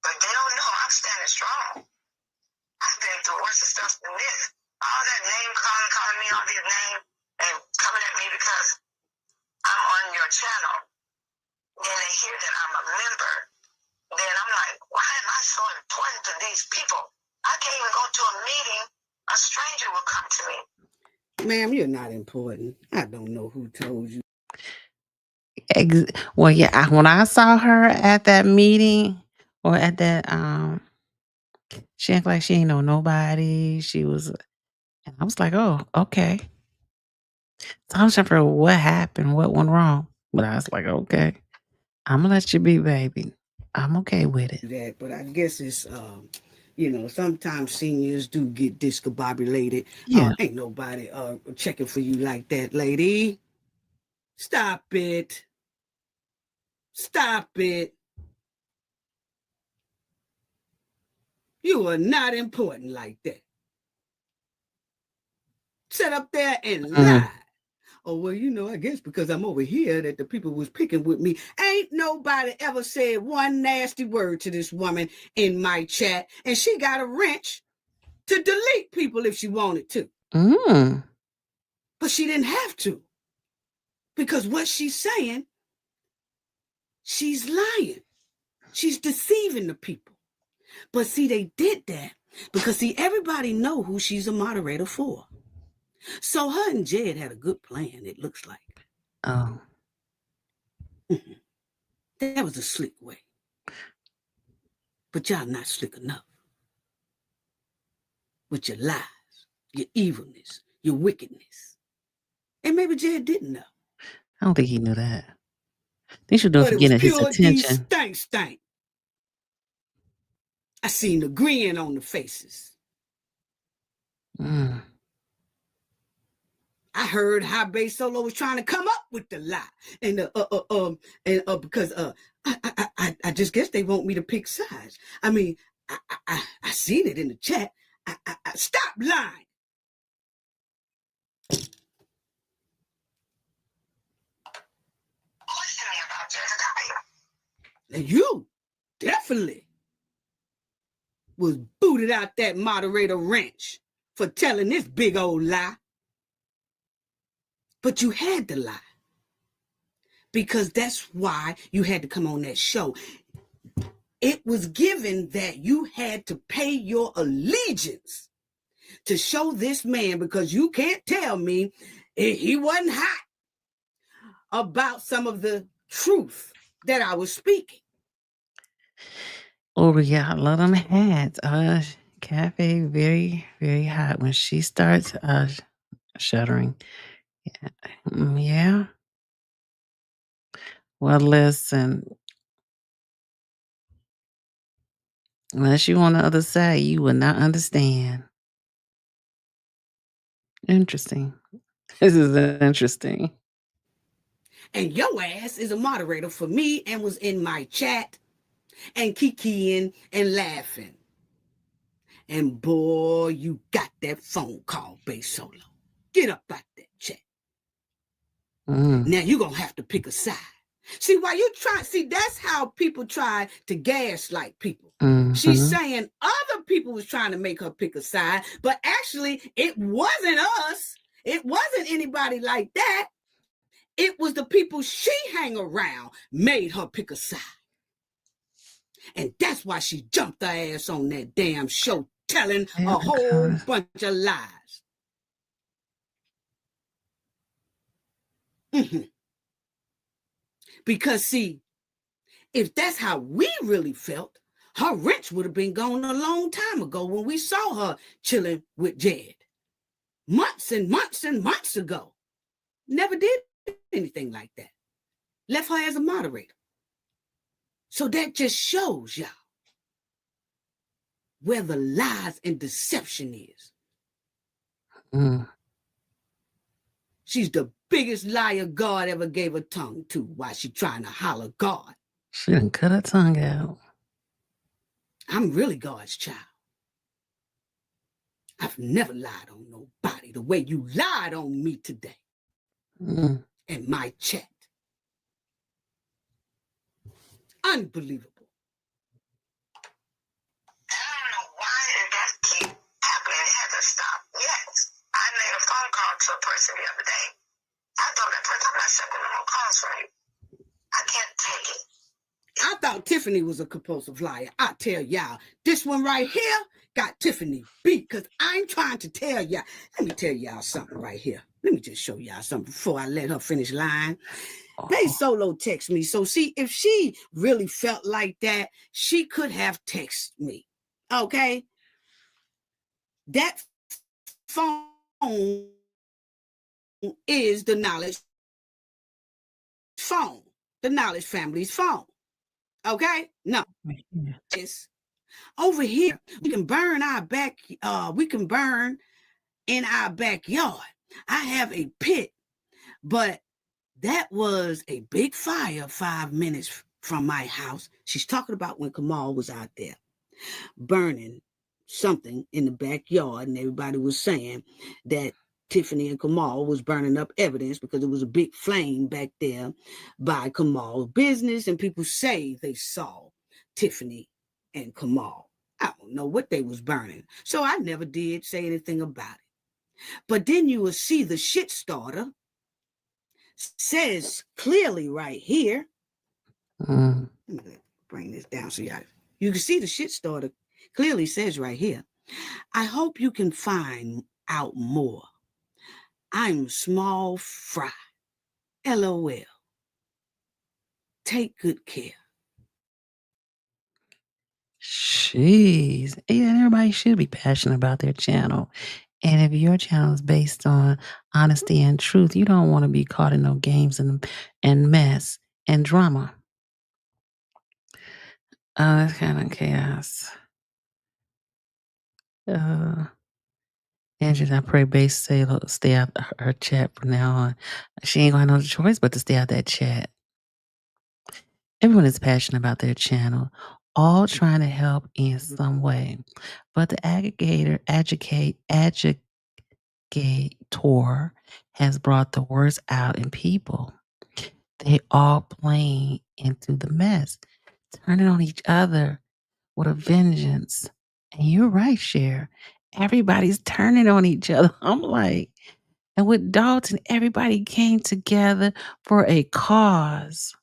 But they don't know I'm standing strong. I've been through worse stuff than this. All that name calling me all these names and coming at me because I'm on your channel. Then they hear that I'm a member. Then I'm like, why am I so important to these people? I can't even go to a meeting. A stranger will come to me. Ma'am, you're not important. I don't know who told you. Well, yeah, when I saw her at that meeting or at that, she acted like she ain't know nobody. She was, and I was like, oh, okay. So I was trying to figure out what happened, what went wrong. But I was like, okay, I'm gonna let you be, baby. I'm okay with it. That, but I guess it's sometimes seniors do get discombobulated. Yeah. Ain't nobody checking for you like that, lady. Stop it. You are not important like that. Sit up there and lie. Oh, well, I guess because I'm over here that the people was picking with me. Ain't nobody ever said one nasty word to this woman in my chat. And she got a wrench to delete people if she wanted to. But she didn't have to. Because what she's saying, she's lying. She's deceiving the people. But see, they did that because, see, everybody know who she's a moderator for. So her and Jed had a good plan, it looks like. Oh. That was a slick way. But y'all not slick enough. With your lies, your evilness, your wickedness. And maybe Jed didn't know. I don't think he knew that. They should do it But for it was getting his pure attention. stank. I seen the grin on the faces. I heard how Bass Solo was trying to come up with the lie, and because I just guess they want me to pick sides. I mean, I seen it in the chat. I stop lying. Question me about Jedediah. And you definitely was booted out that moderator ranch for telling this big old lie. But you had to lie. Because that's why you had to come on that show. It was given that you had to pay your allegiance to show this man, because you can't tell me he wasn't hot about some of the truth that I was speaking. Oh, yeah, I love them hats. Cafe, very, very hot. When she starts shuddering. Yeah. Well, listen. Unless you on the other side, you will not understand. Interesting. This is interesting. And your ass is a moderator for me and was in my chat and kikiing and laughing. And boy, you got that phone call, Bay Solo. Get up out that chat. Now you're going to have to pick a side. See, why you try, see, that's how people try to gaslight people. She's saying other people was trying to make her pick a side, but actually it wasn't us. It wasn't anybody like that. It was the people she hang around made her pick a side. And that's why she jumped her ass on that damn show telling a whole bunch of lies. Because see, if that's how we really felt, her wrench would have been gone a long time ago when we saw her chilling with Jed. Months and months and months ago. Never did anything like that. Left her as a moderator. So that just shows y'all where the lies and deception is. She's the biggest liar God ever gave a tongue to while she trying to holler God. She done cut her tongue out. I'm really God's child. I've never lied on nobody the way you lied on me today. In my chat. Unbelievable. I don't know why that keep happening. It had to stop. Yes. I made a phone call to a person the other day. I told that person I'm not accepting no more calls from you. I can't take it. I thought Tiffany was a compulsive liar. I tell y'all, this one right here got Tiffany beat because I'm trying to tell y'all. Let me tell y'all something right here. Let me just show y'all something before I let her finish lying. Bay Solo text me. So see, if she really felt like that, she could have texted me. Okay? That phone is the knowledge phone. The knowledge family's phone. Okay? No. It's over here. We can burn we can burn in our backyard. I have a pit, but that was a big fire 5 minutes from my house. She's talking about when Kamal was out there burning something in the backyard, and everybody was saying that Tiffany and Kamal was burning up evidence because it was a big flame back there by Kamal's business, and people say they saw Tiffany and Kamal. I don't know what they was burning, so I never did say anything about it. But then you will see the shit starter says clearly right here. Let me bring this down so you can see the shit starter clearly says right here. I hope you can find out more. I'm small fry. LOL. Take good care. Jeez. Yeah, everybody should be passionate about their channel. And if your channel is based on honesty and truth, you don't want to be caught in no games and mess and drama. Oh, that's kind of chaos. Andrew, I pray base stay out her chat from now on. She ain't gonna have no choice but to stay out that chat. Everyone is passionate about their channel, all trying to help in some way. But the agitator has brought the worst out in people. They all playing into the mess, turning on each other with a vengeance. And you're right, Cher. Everybody's turning on each other. I'm like, and with Dalton, everybody came together for a cause.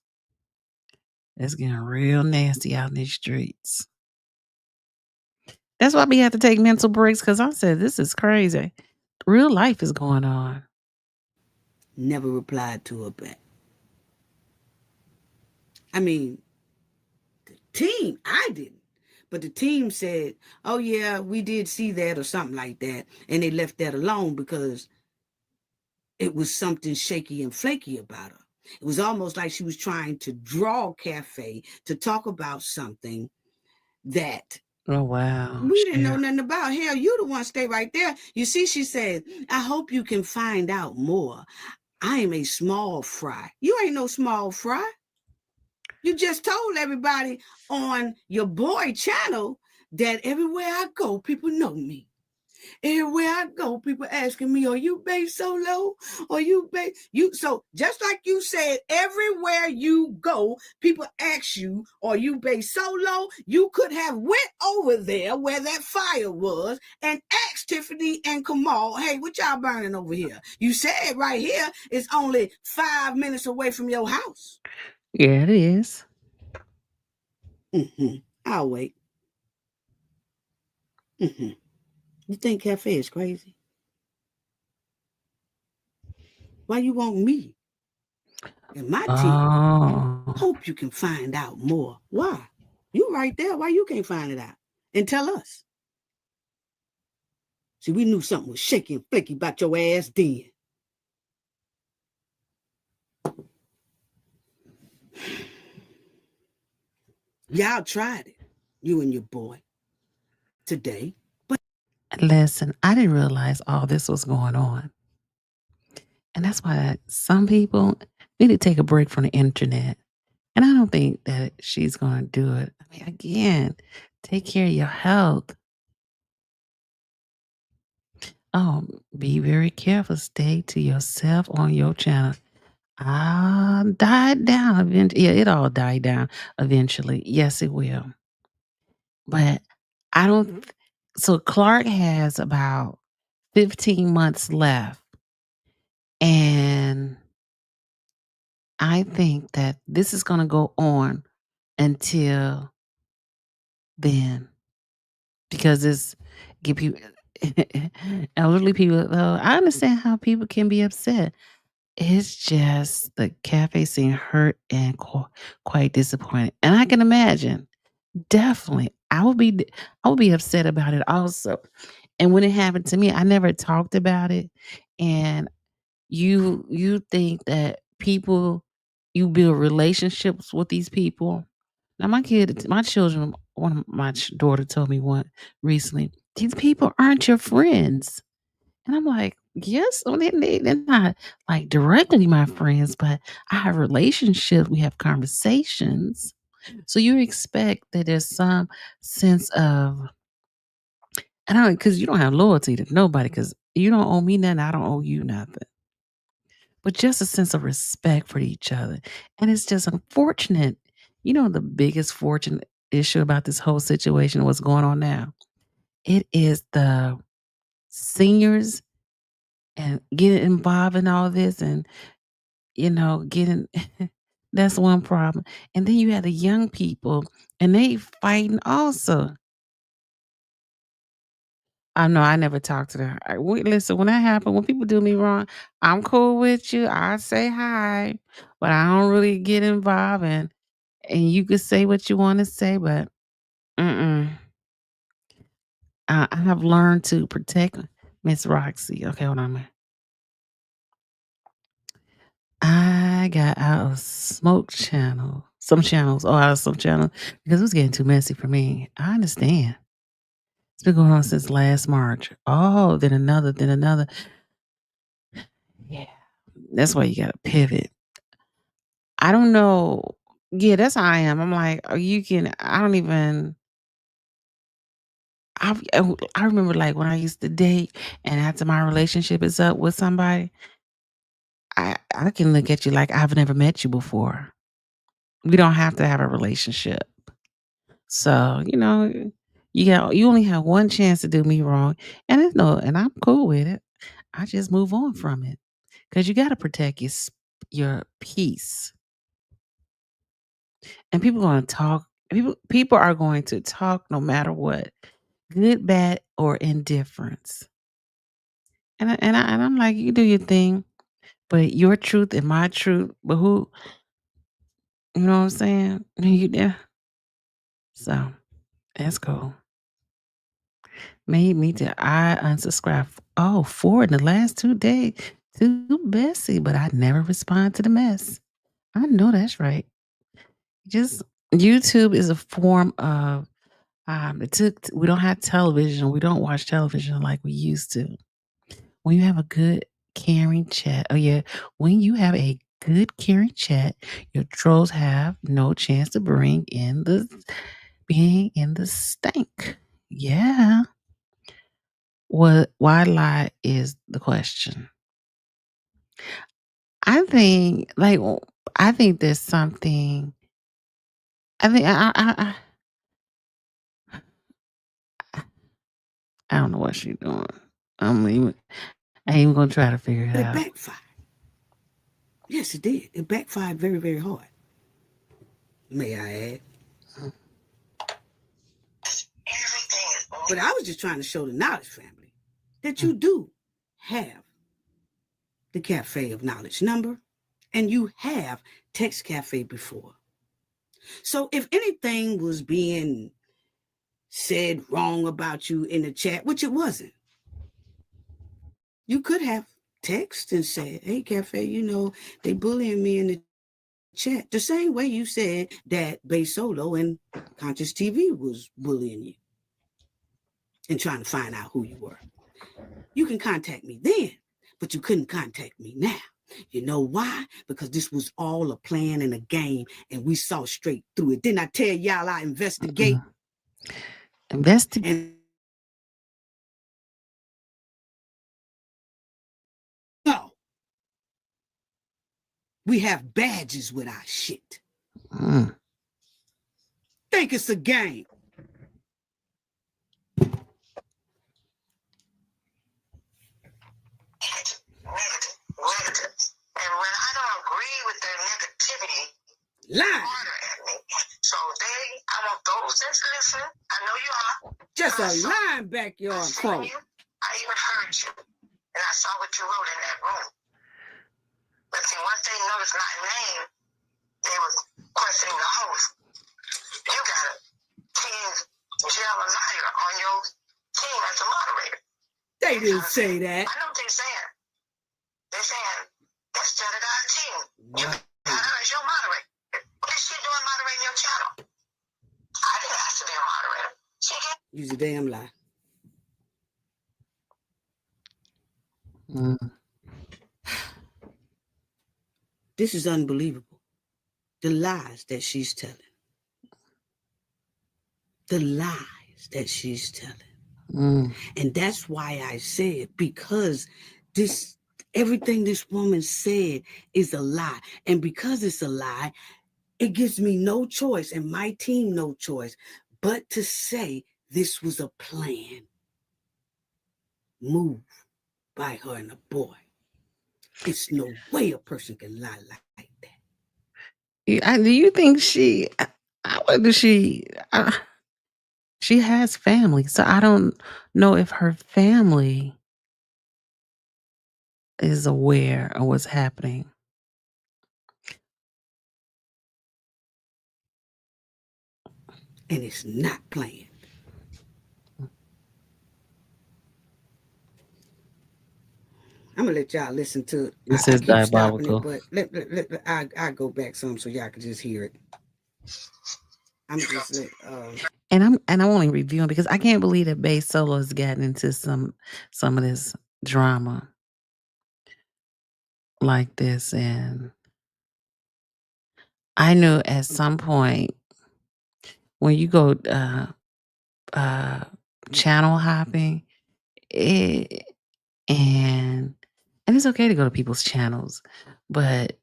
It's getting real nasty out in these streets. That's why we have to take mental breaks, because I said, this is crazy. Real life is going on. Never replied to her back. I mean, the team, I didn't. But the team said, oh yeah, we did see that or something like that. And they left that alone because it was something shaky and flaky about her. It was almost like she was trying to draw Cafe to talk about something that Oh wow. We didn't know Share. nothing about. Hell, you the one stay right there. You see, she said, I hope you can find out more. I am a small fry. You ain't no small fry. You just told everybody on your boy channel that everywhere I go, people know me. Everywhere I go, people asking me, are you Bay Solo? Are you Bay? You so just like you said, everywhere you go, people ask you, are you Bay Solo? You could have went over there where that fire was and asked Tiffany and Kamal, hey, what y'all burning over here? You said right here it's only 5 minutes away from your house. Yeah, it is. I'll wait. You think Cafe is crazy? Why you want me and my team? Oh. Hope you can find out more. Why? You right there. Why you can't find it out? And tell us. See, we knew something was shaky and flaky about your ass then. Y'all tried it, you and your boy, today. But Listen, I didn't realize all this was going on. And that's why some people need to take a break from the internet. And I don't think that she's going to do it. I mean, again, take care of your health. Oh, be very careful. Stay to yourself on your channel. Died down eventually. Yeah, it all died down eventually. Yes, it will. But I don't. So Clark has about 15 months left. And I think that this is going to go on until then because it's give people elderly people. Though I understand how people can be upset. It's just the cafe seemed hurt and quite disappointed, and I can imagine. Definitely, I would be upset about it also. And when it happened to me, I never talked about it, and you think that people you build relationships with these people. Now my children, one of my daughter told me one recently, these people aren't your friends. And I'm like, yes, well, they're not like directly my friends, but I have relationships. We have conversations. So you expect that there's some sense of, I don't, because you don't have loyalty to nobody, because you don't owe me nothing, I don't owe you nothing. But just a sense of respect for each other. And it's just unfortunate. You know, the biggest fortune issue about this whole situation, what's going on now, it is the seniors and getting involved in all this and, getting that's one problem. And then you have the young people and they fighting also. I know I never talk to them. Listen, when that happen, when people do me wrong, I'm cool with you. I say hi, but I don't really get involved. And you can say what you want to say, but mm-mm. I have learned to protect Miss Roxy. Okay, hold on a minute. I got out of some channels, out of some channels, because it was getting too messy for me. I understand. It's been going on since last March. Oh, then another, then another. Yeah. That's why you got to pivot. I don't know. Yeah, that's how I am. I'm like, I don't even, I remember like when I used to date and after my relationship is up with somebody, I can look at you like I've never met you before. We don't have to have a relationship. So, you only have one chance to do me wrong. And I'm cool with it. I just move on from it. Because you gotta protect your peace. And people are going to talk no matter what. Good, bad, or indifference. And I'm like, you do your thing, but your truth and my truth, but who you know what I'm saying? Yeah. So that's cool. Me too. I unsubscribed. Oh, 4 in the last 2 days. Too messy, but I never respond to the mess. I know that's right. Just YouTube is a form of We don't have television. We don't watch television like we used to. When you have a good caring chat, when you have a good caring chat, your trolls have no chance to being in the stank. Yeah. Why lie is the question. I think I think there's something. I think I don't know what she's doing. I'm even I ain't even gonna try to figure it But it out. backfired. Yes, it did. It backfired very, very hard. May I add? Everything is only But I was just trying to show the knowledge family that you do have the Cafe of Knowledge number, and you have Text Cafe before. So if anything was being said wrong about you in the chat, which it wasn't, you could have text and said, "Hey, Cafe, they bullying me in the chat." The same way you said that Bay Solo and Conscious TV was bullying you and trying to find out who you were. You can contact me then, but you couldn't contact me now. You know why? Because this was all a plan and a game, and we saw straight through it. Didn't I tell y'all I investigate? And no, we have badges with our shit. Think it's a game. negative. And when I don't agree with their negativity, Lie. harder at me. So I want those that listen. I know you are. Just a lying backyard crow. I even heard you. And I saw what you wrote in that room. But see, once they noticed my name, they was questioning the host. You got a team jail and liar on your team as a moderator. They didn't say that. I know what they're saying. They're saying, that's Jedediah's team. You got her as your moderator. What is she doing moderating your channel? I didn't ask to be a moderator. She did. Use a damn lie. This is unbelievable. The lies that she's telling. The lies that she's telling. And that's why I said, because everything this woman said is a lie. And because it's a lie, it gives me no choice and my team no choice but to say this was a plan move by her and a boy. It's no way a person can lie like that. Do you think she has family, so I don't know if her family is aware of what's happening. And it's not planned. I'm gonna let y'all listen to it. This I is keep diabolical. stopping it, but I go back some so y'all can just hear it. I'm just And I'm only reviewing because I can't believe that Bay Solo has gotten into some of this drama like this, and I knew at some point when you go channel hopping, and it's okay to go to people's channels, but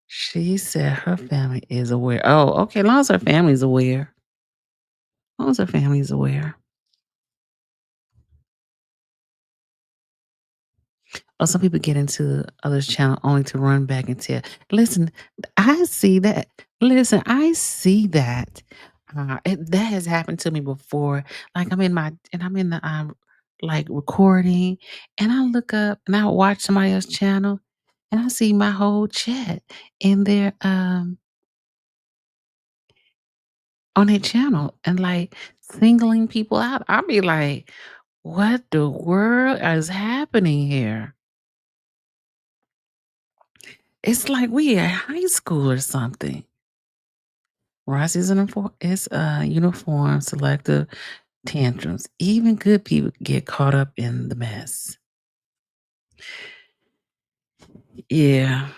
she said her family is aware. Oh, okay, as long as her family's aware. As long as her family's aware. Oh, some people get into others' channel only to run back and tell. Listen, I see that. Listen, I see that. That has happened to me before. Like I'm in the like recording, and I look up and I watch somebody else's channel, and I see my whole chat in their on their channel and like singling people out. I'll be like, what the world is happening here? It's like we at high school or something. Rossi's uniform selective tantrums. Even good people get caught up in the mess. Yeah.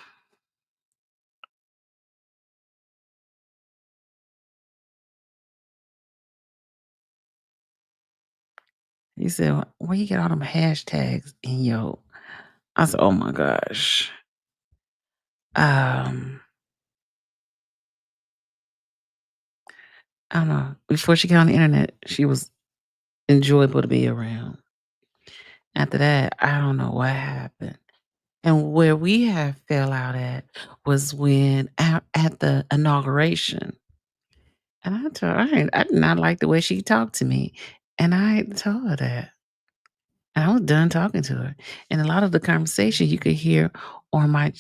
He said, where you get all them hashtags in your I said, oh my gosh. I don't know. Before she got on the internet, she was enjoyable to be around. After that, I don't know what happened. And where we have fell out at was when at the inauguration. And I told her, I did not like the way she talked to me. And I told her that. And I was done talking to her. And a lot of the conversation you could hear on my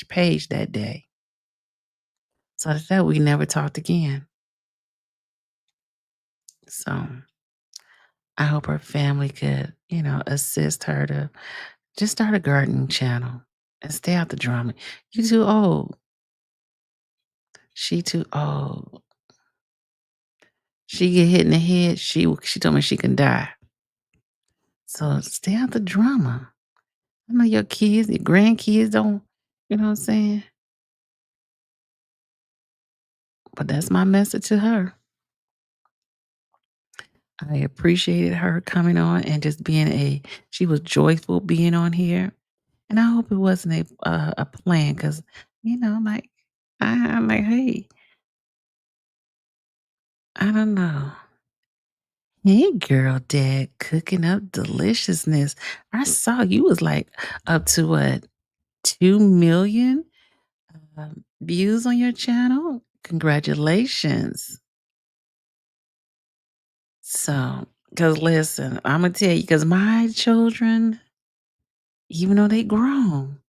page that day. So after that, we never talked again. So I hope her family could, assist her to just start a gardening channel and stay out the drama. You too old. She too old. She get hit in the head. She told me she can die. So stay out the drama. I know your kids, your grandkids don't, you know what I'm saying? But that's my message to her. I appreciated her coming on and just she was joyful being on here. And I hope it wasn't a plan because, like, I'm like, hey, I don't know. Hey, girl, dad, cooking up deliciousness. I saw you was like up to what, 2 million views on your channel? Congratulations. So, because listen, I'm going to tell you, because my children, even though they grown,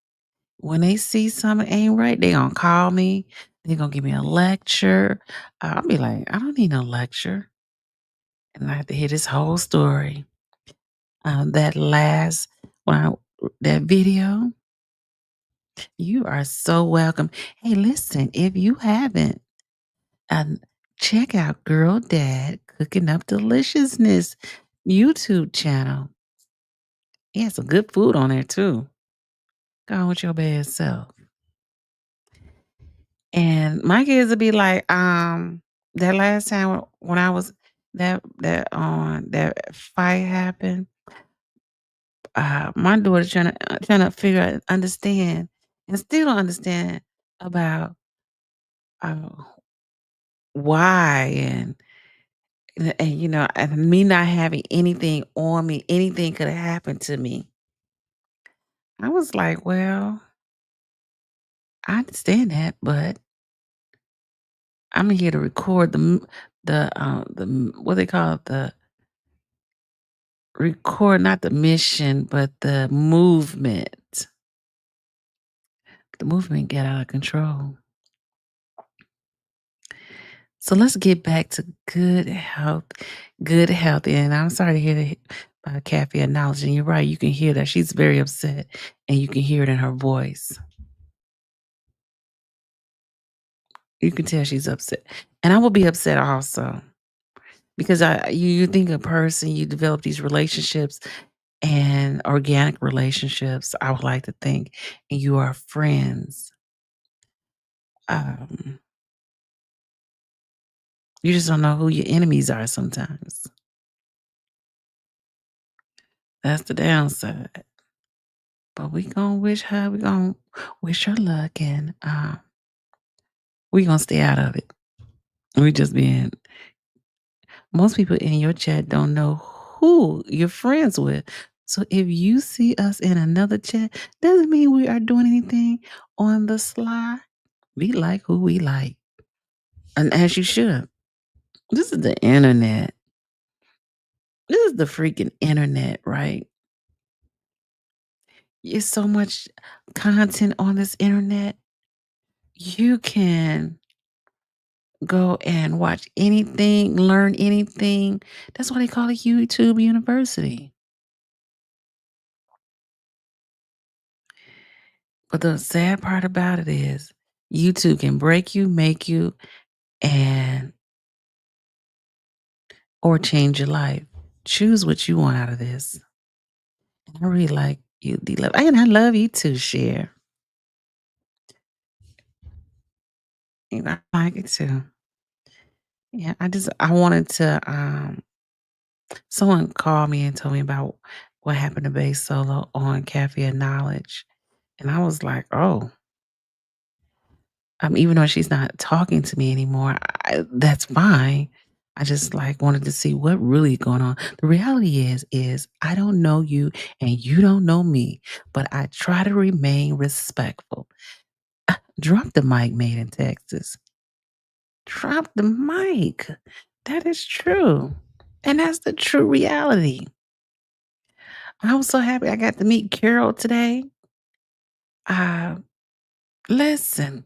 when they see something ain't right, they going to call me. They going to give me a lecture. I'll be like, I don't need no lecture. And I have to hear this whole story. That last, that video, you are so welcome. Hey, listen, if you haven't, um, check out Girl Dad Cooking Up Deliciousness YouTube channel. He has some good food on there too. Go on with your bad self. And my kids would be like, that last time when I was that fight happened, my daughter trying to figure out, understand, and still don't understand about uh, why and me not having anything on me, anything could have happened to me. I was like, well, I understand that, but I'm here to record the what they call it, the record, not the mission, but the movement. The movement get out of control. So let's get back to good health, And I'm sorry to hear that about Kathy acknowledging. You're right. You can hear that she's very upset, and you can hear it in her voice. You can tell she's upset, and I will be upset also because you think a person, you develop these relationships and organic relationships. I would like to think, and you are friends. Um, you just don't know who your enemies are sometimes. That's the downside. But we gonna wish her luck, and we gonna stay out of it. We just being most people in your chat don't know who you're friends with. So if you see us in another chat, doesn't mean we are doing anything on the sly. We like who we like. And as you should. This is the internet. This is the freaking internet, right? It's so much content on this internet. You can go and watch anything, learn anything. That's why they call it YouTube University. But the sad part about it is YouTube can break you, make you, and or change your life. Choose what you want out of this. And I really like you, D Love. And I love you too, Cher. You know, I like it too. Yeah, I wanted to someone called me and told me about what happened to Bass Solo on Cafe of Knowledge. And I was like, oh, even though she's not talking to me anymore, that's fine. I just like wanted to see what really going on. The reality is I don't know you and you don't know me, but I try to remain respectful. Drop the mic, made in Texas. Drop the mic. That is true. And that's the true reality. I was so happy I got to meet Carol today. Uh, listen,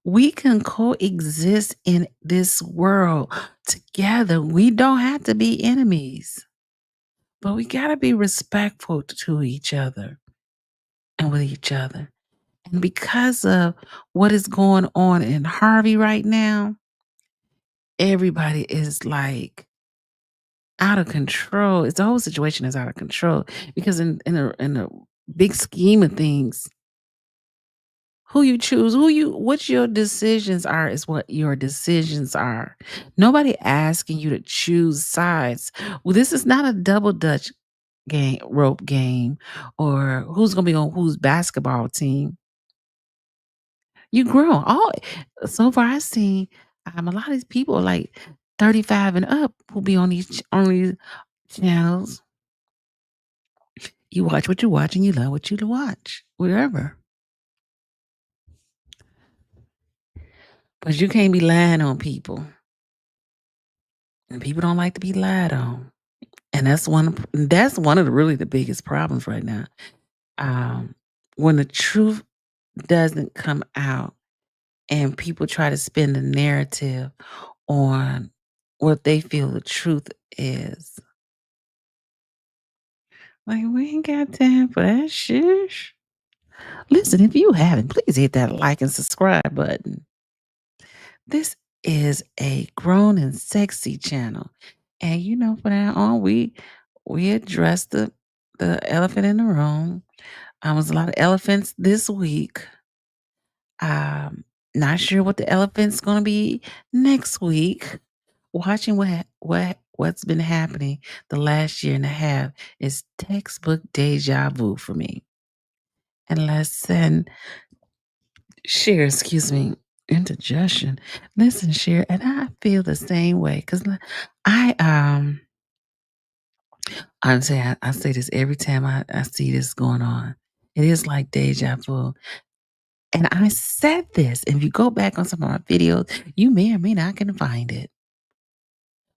we can coexist in this world together. We don't have to be enemies, but we got to be respectful to each other and with each other. And because of what is going on in Harvey right now, everybody is like out of control. It's the whole situation is out of control because in a big scheme of things, who you choose, what your decisions are is what your decisions are. Nobody asking you to choose sides. Well, this is not a double dutch rope game, or who's gonna be on whose basketball team. You grown. All so far I've seen a lot of these people are like 35 and up who be on these channels. You watch what you watch and you love what you watch. Whatever. But you can't be lying on people. And people don't like to be lied on. And that's one of the biggest problems right now. When the truth doesn't come out and people try to spin the narrative on what they feel the truth is. Like, we ain't got time for that shish. Listen, if you haven't, please hit that like and subscribe button. This is a grown and sexy channel. And from now on, we address the elephant in the room. Was a lot of elephants this week. Not sure what the elephant's gonna be next week. Watching what's been happening the last year and a half is textbook deja vu for me. And listen, share, excuse me, indigestion. Listen, share, and I feel the same way because I honestly I say this every time I see this going on. It is like deja vu. And I said this, and if you go back on some of my videos, you may or may not can find it.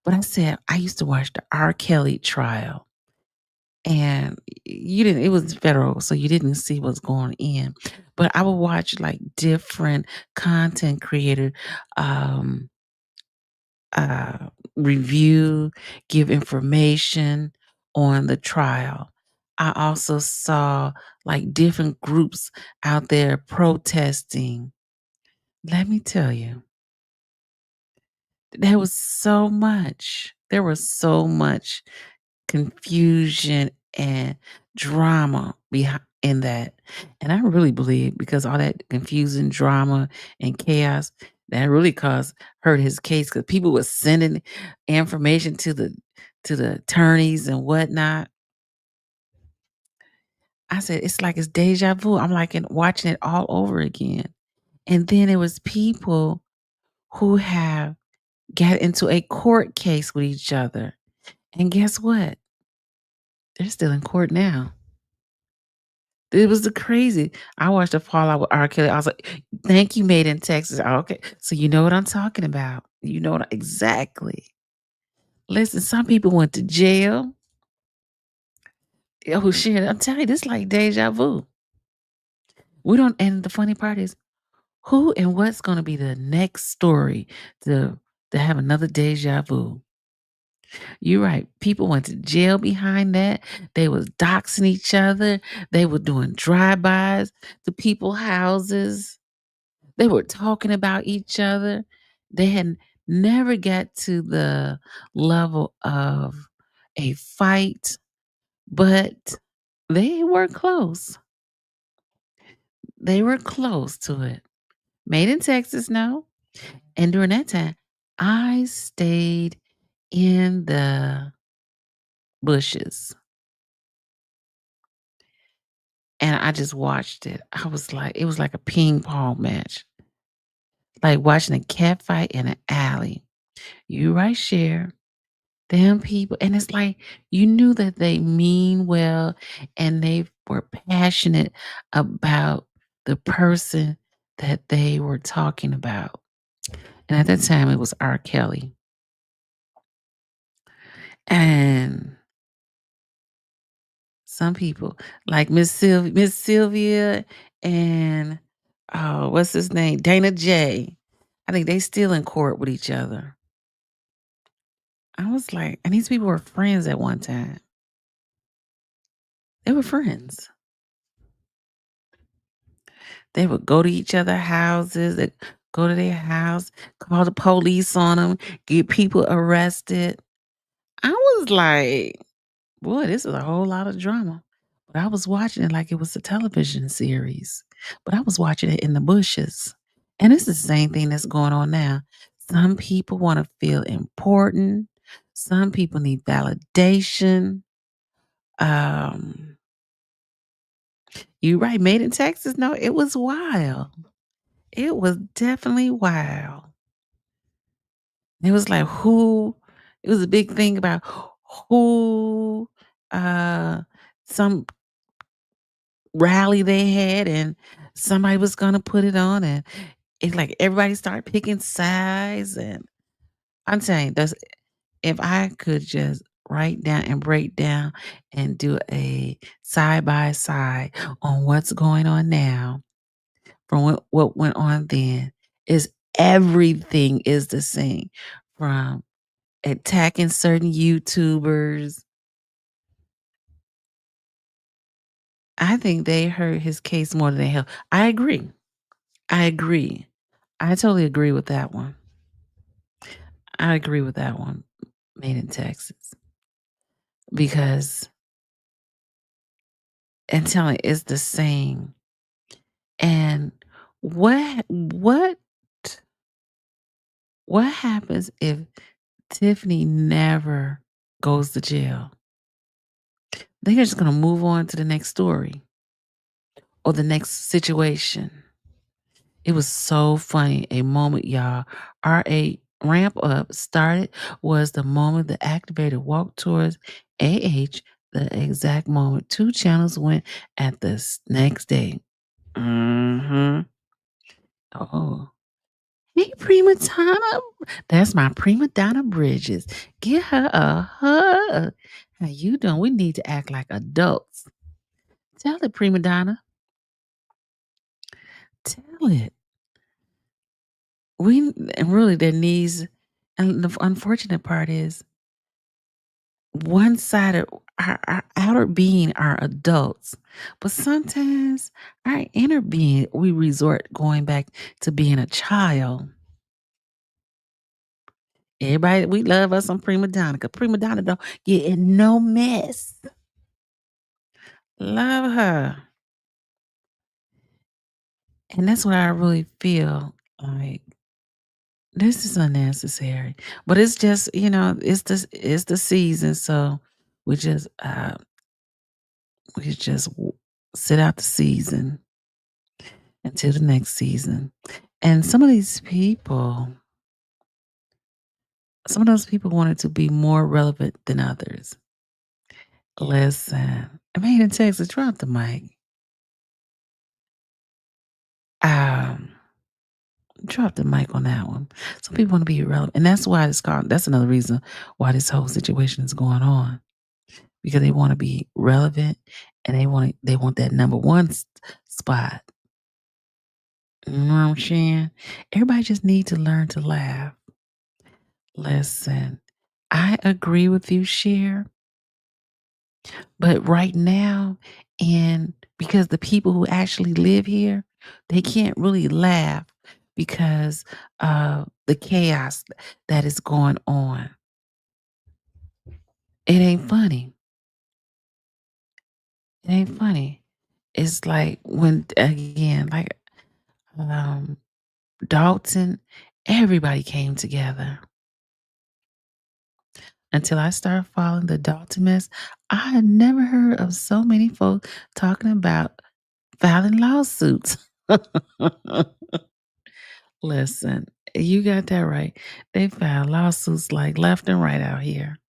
But I said I used to watch the R. Kelly trial. And it was federal, so you didn't see what's going in. But I would watch like different content creator review, give information on the trial. I also saw like different groups out there protesting. Let me tell you, there was so much confusion and drama behind in that. And I really believe because all that confusion, drama, and chaos that really hurt his case because people were sending information to the attorneys and whatnot. I said it's like it's deja vu. I'm like watching it all over again. And then it was people who have got into a court case with each other. And guess what? They're still in court now. It was the crazy. I watched the fallout with R. Kelly. I was like, thank you, Made in Texas. Okay. So you know what I'm talking about. You know what exactly. Listen, some people went to jail. Oh shit. I'm telling you, this is like deja vu. We don't, and the funny part is who and what's gonna be the next story to have another deja vu. You're right. People went to jail behind that. They was doxing each other. They were doing drive-bys to people's houses. They were talking about each other. They had never got to the level of a fight, but they were close. They were close to it. Made in Texas, no. And during that time, I stayed in the bushes and I just watched it. I was like, it was like a ping pong match, like watching a cat fight in an alley. You right, Cher. Them people, and it's like you knew that they mean well and they were passionate about the person that they were talking about. And at that time, it was R. Kelly. And some people, like Miss Sylvia and oh, what's his name? Dana J. I think they still in court with each other. I was like, and these people were friends at one time. They were friends. They would go to each other's houses, they'd go to their house, call the police on them, get people arrested. I was like, boy, this is a whole lot of drama. But I was watching it like it was a television series. But I was watching it in the bushes. And it's the same thing that's going on now. Some people want to feel important. Some people need validation. Um, you right, made in Texas. No, it was wild. It was definitely wild. It was like it was a big thing about who uh some rally they had and somebody was gonna put it on and it's like everybody started picking sides and I'm telling you, that's if I could just write down and break down and do a side by side on what's going on now from what went on then is everything is the same from attacking certain YouTubers. I think they hurt his case more than they helped. I agree. I agree. I totally agree with that one. I agree with that one. Made in Texas. Because and telling it's the same. And what happens if Tiffany never goes to jail? They're just gonna move on to the next story or the next situation. It was so funny. A moment, y'all. RA ramp up started was the moment the activator walked towards AH, the exact moment 2 channels went at the next day. Mm-hmm. Oh. Hey, prima donna. That's my prima donna Bridges. Get her a hug. How you doing? We need to act like adults. Tell it, prima donna. Tell it. And really there needs and the unfortunate part is one side of our outer being are adults, but sometimes our inner being we resort going back to being a child. Everybody, we love us some prima donna, 'cause prima donna don't get in no mess. Love her. And that's what I really feel like this is unnecessary. But it's just, it's the season, so we just sit out the season until the next season. And some of those people wanted to be more relevant than others. Listen, I made in Texas, drop the mic. Um, Drop the mic on that one. Some people want to be irrelevant. And that's another reason why this whole situation is going on. Because they want to be relevant and they want that number one spot. You know what I'm saying? Everybody just need to learn to laugh. Listen, I agree with you, Cher. But right now, and because the people who actually live here, they can't really laugh because of the chaos that is going on. It ain't funny. It ain't funny. It's like when again, like um Dalton, everybody came together. Until I started following the Dalton mess, I had never heard of so many folks talking about filing lawsuits. Listen, you got that right. They file lawsuits like left and right out here.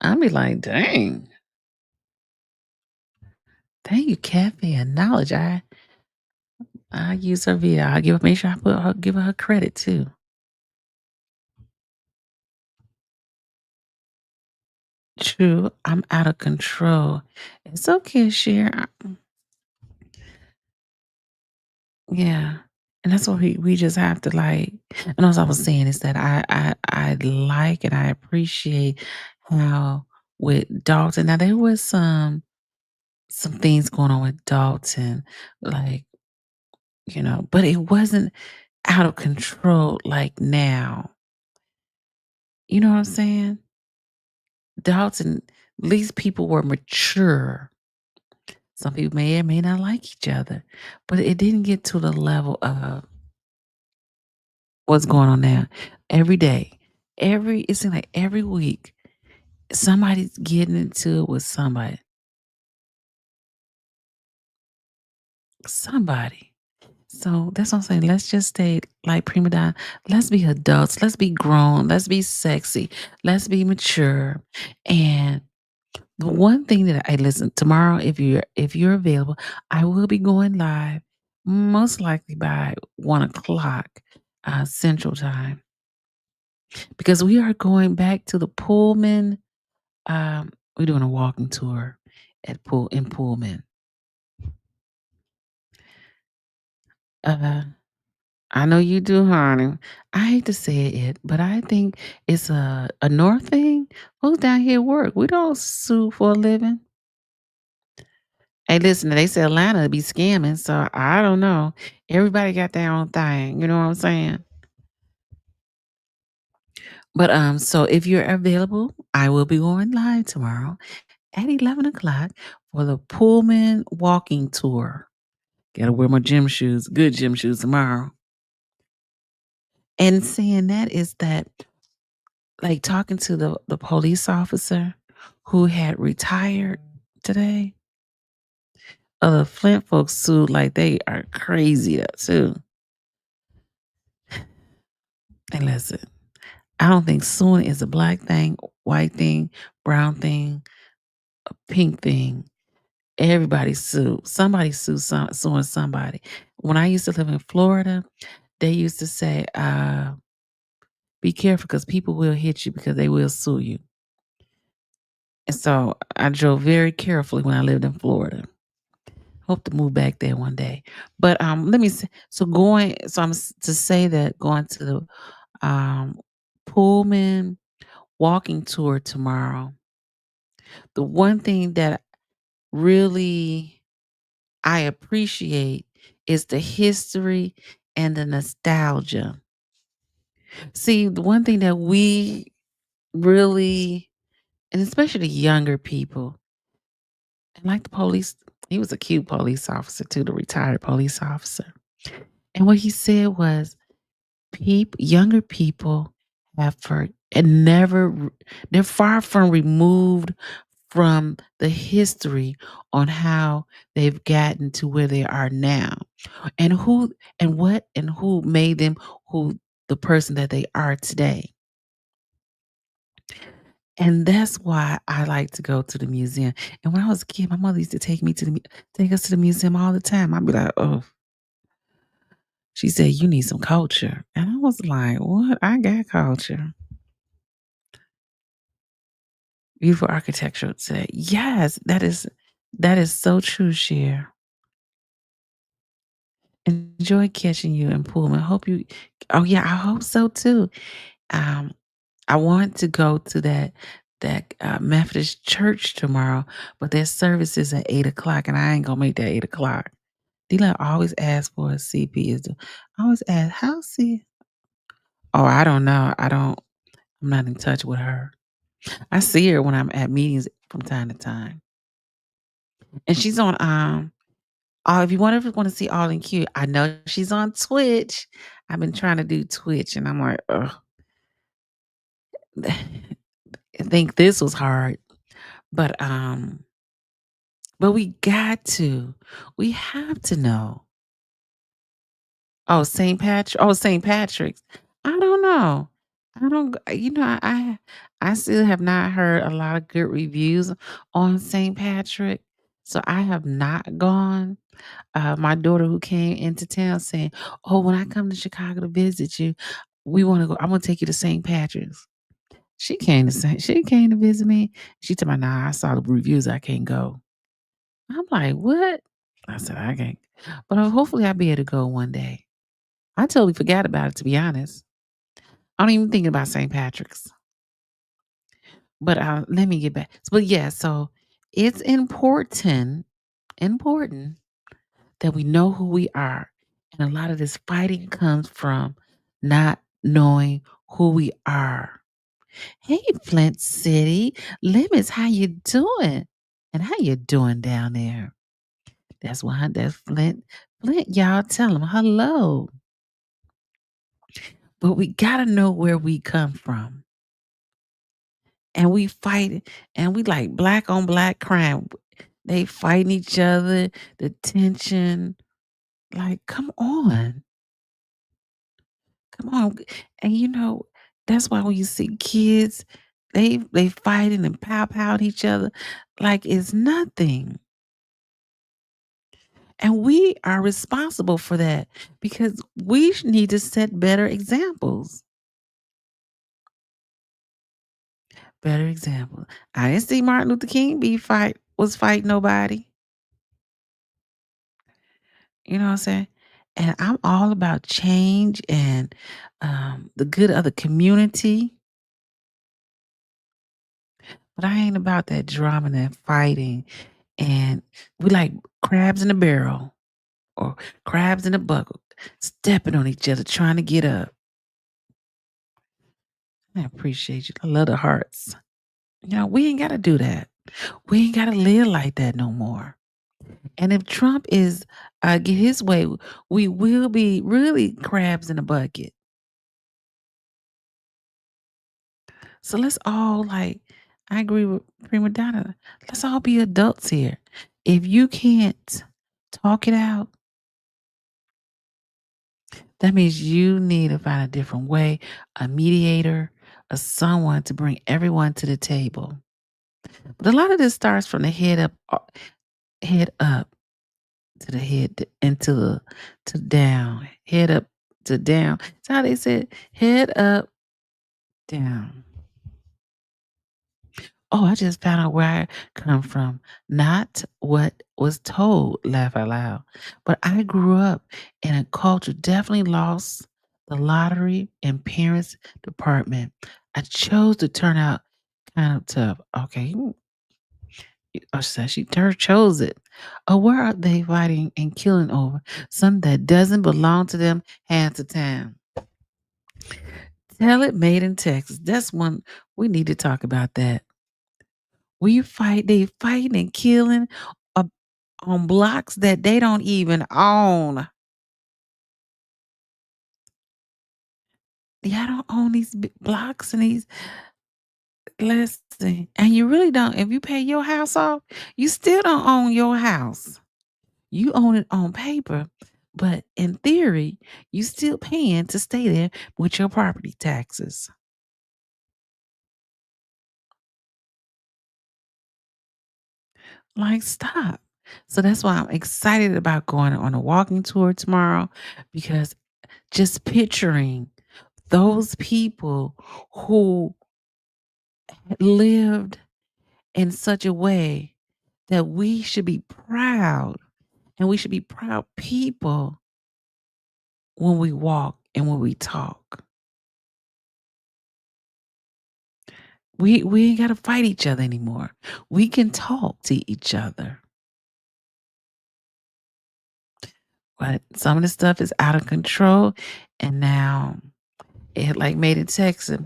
I be like, dang. Thank you, Kathy, and knowledge. I use her video. I make sure give her credit too. True, I'm out of control. It's okay, share. Yeah. And that's what we just have to like. And as I was saying is that I like and I appreciate how with Dalton. Now there was some things going on with Dalton, like, but it wasn't out of control like now. You know what I'm saying? Dalton, at least people were mature. Some people may or may not like each other, but it didn't get to the level of what's going on now. Every day, it seems like every week, somebody's getting into it with somebody. Somebody. So that's what I'm saying. Let's just stay like prima donna. Let's be adults. Let's be grown. Let's be sexy. Let's be mature. And the one thing that I listen tomorrow, if you're available, I will be going live, most likely by 1:00 Central Time, because we are going back to the Pullman. We're doing a walking tour in Pullman. I know you do, honey. I hate to say it, but I think it's a North thing. Who's down here work? We don't sue for a living. Hey, listen, they say Atlanta be scamming, so I don't know. Everybody got their own thing. You know what I'm saying? But so if you're available, I will be going live tomorrow at 11:00 for the Pullman walking tour. Gotta wear my gym shoes, good gym shoes tomorrow. And saying that is that, like talking to the police officer who had retired today, the Flint folks sued like they are crazy too. And listen, I don't think suing is a black thing, white thing, brown thing, a pink thing. Everybody sued. Somebody suing somebody. When I used to live in Florida, they used to say, be careful because people will hit you because they will sue you. And so I drove very carefully when I lived in Florida. Hope to move back there one day. But let me say, to say that going to the Pullman walking tour tomorrow. The one thing that really I appreciate is the history and the nostalgia. See, the one thing that we really, and especially younger people, and like the police, he was a cute police officer too, the retired police officer. And what he said was, younger people they're far from removed from the history on how they've gotten to where they are now, and who made them who the person that they are today. And that's why I like to go to the museum. And when I was a kid, my mother used to take us to the museum all the time. I'd be like, oh, she said, you need some culture. And I was like, what? I got culture. Beautiful architecture today. Yes, that is so true, Cher. Enjoy catching you in Pullman. Oh yeah, I hope so too. I want to go to that Methodist church tomorrow, but their service is at 8:00, and I ain't gonna make that 8:00. D-Love always asks for a CP. I always ask, how's C? Oh, I don't know. I'm not in touch with her. I see her when I'm at meetings from time to time. And she's on if you want to see All in Q, I know she's on Twitch. I've been trying to do Twitch and I'm like, ugh. I think this was hard. But we got to. We have to know. Oh, St. Patrick. Oh, St. Patrick's. I don't know. I don't. I still have not heard a lot of good reviews on St. Patrick, so I have not gone. My daughter who came into town saying, "Oh, when I come to Chicago to visit you, we want to go. I'm gonna take you to St. Patrick's." She came to visit me. She told me, "Nah, I saw the reviews. I can't go." I'm like, "What?" I said, "I can't," but hopefully I'll be able to go one day. I totally forgot about it, to be honest. I don't even think about St. Patrick's. But let me get back. But yeah, so it's important that we know who we are. And a lot of this fighting comes from not knowing who we are. Hey, Flint City. Limits, how you doing? And how you doing down there? That's Flint. Flint, y'all tell him hello. But we got to know where we come from. And we fight, and we like black on black crime. They fighting each other, the tension. Like, come on. Come on. And that's why when you see kids, they fighting and pow at each other like it's nothing. And we are responsible for that because we need to set better examples. Better example. I didn't see Martin Luther King was fighting nobody. You know what I'm saying? And I'm all about change and the good of the community. But I ain't about that drama and that fighting. And we like crabs in a barrel or crabs in a bucket, stepping on each other, trying to get up. I appreciate you. I love the hearts. We ain't got to do that. We ain't got to live like that no more. And if Trump is get his way, we will be really crabs in a bucket. So let's all I agree with Prima Donna. Let's all be adults here. If you can't talk it out, that means you need to find a different way, a mediator, or someone to bring everyone to the table. But a lot of this starts from the head up to the head and to down, head up to down. That's how they said head up, down. Oh, I just found out where I come from. Not what was told, laugh out loud. But I grew up in a culture, definitely lost the lottery and parents department. I chose to turn out kind of tough. Okay. So chose it. Oh, where are they fighting and killing over? Something that doesn't belong to them hands to town. Tell it made in Texas. That's one we need to talk about that. They fighting and killing on blocks that they don't even own. Y'all don't own these blocks and these. Listen, and you really don't. If you pay your house off, you still don't own your house. You own it on paper, but in theory, you still paying to stay there with your property taxes. Like, stop. So that's why I'm excited about going on a walking tour tomorrow because just picturing those people who lived in such a way that we should be proud and we should be proud people when we walk and when we talk. We ain't got to fight each other anymore. We can talk to each other. But some of the stuff is out of control, and now it like made it Texas.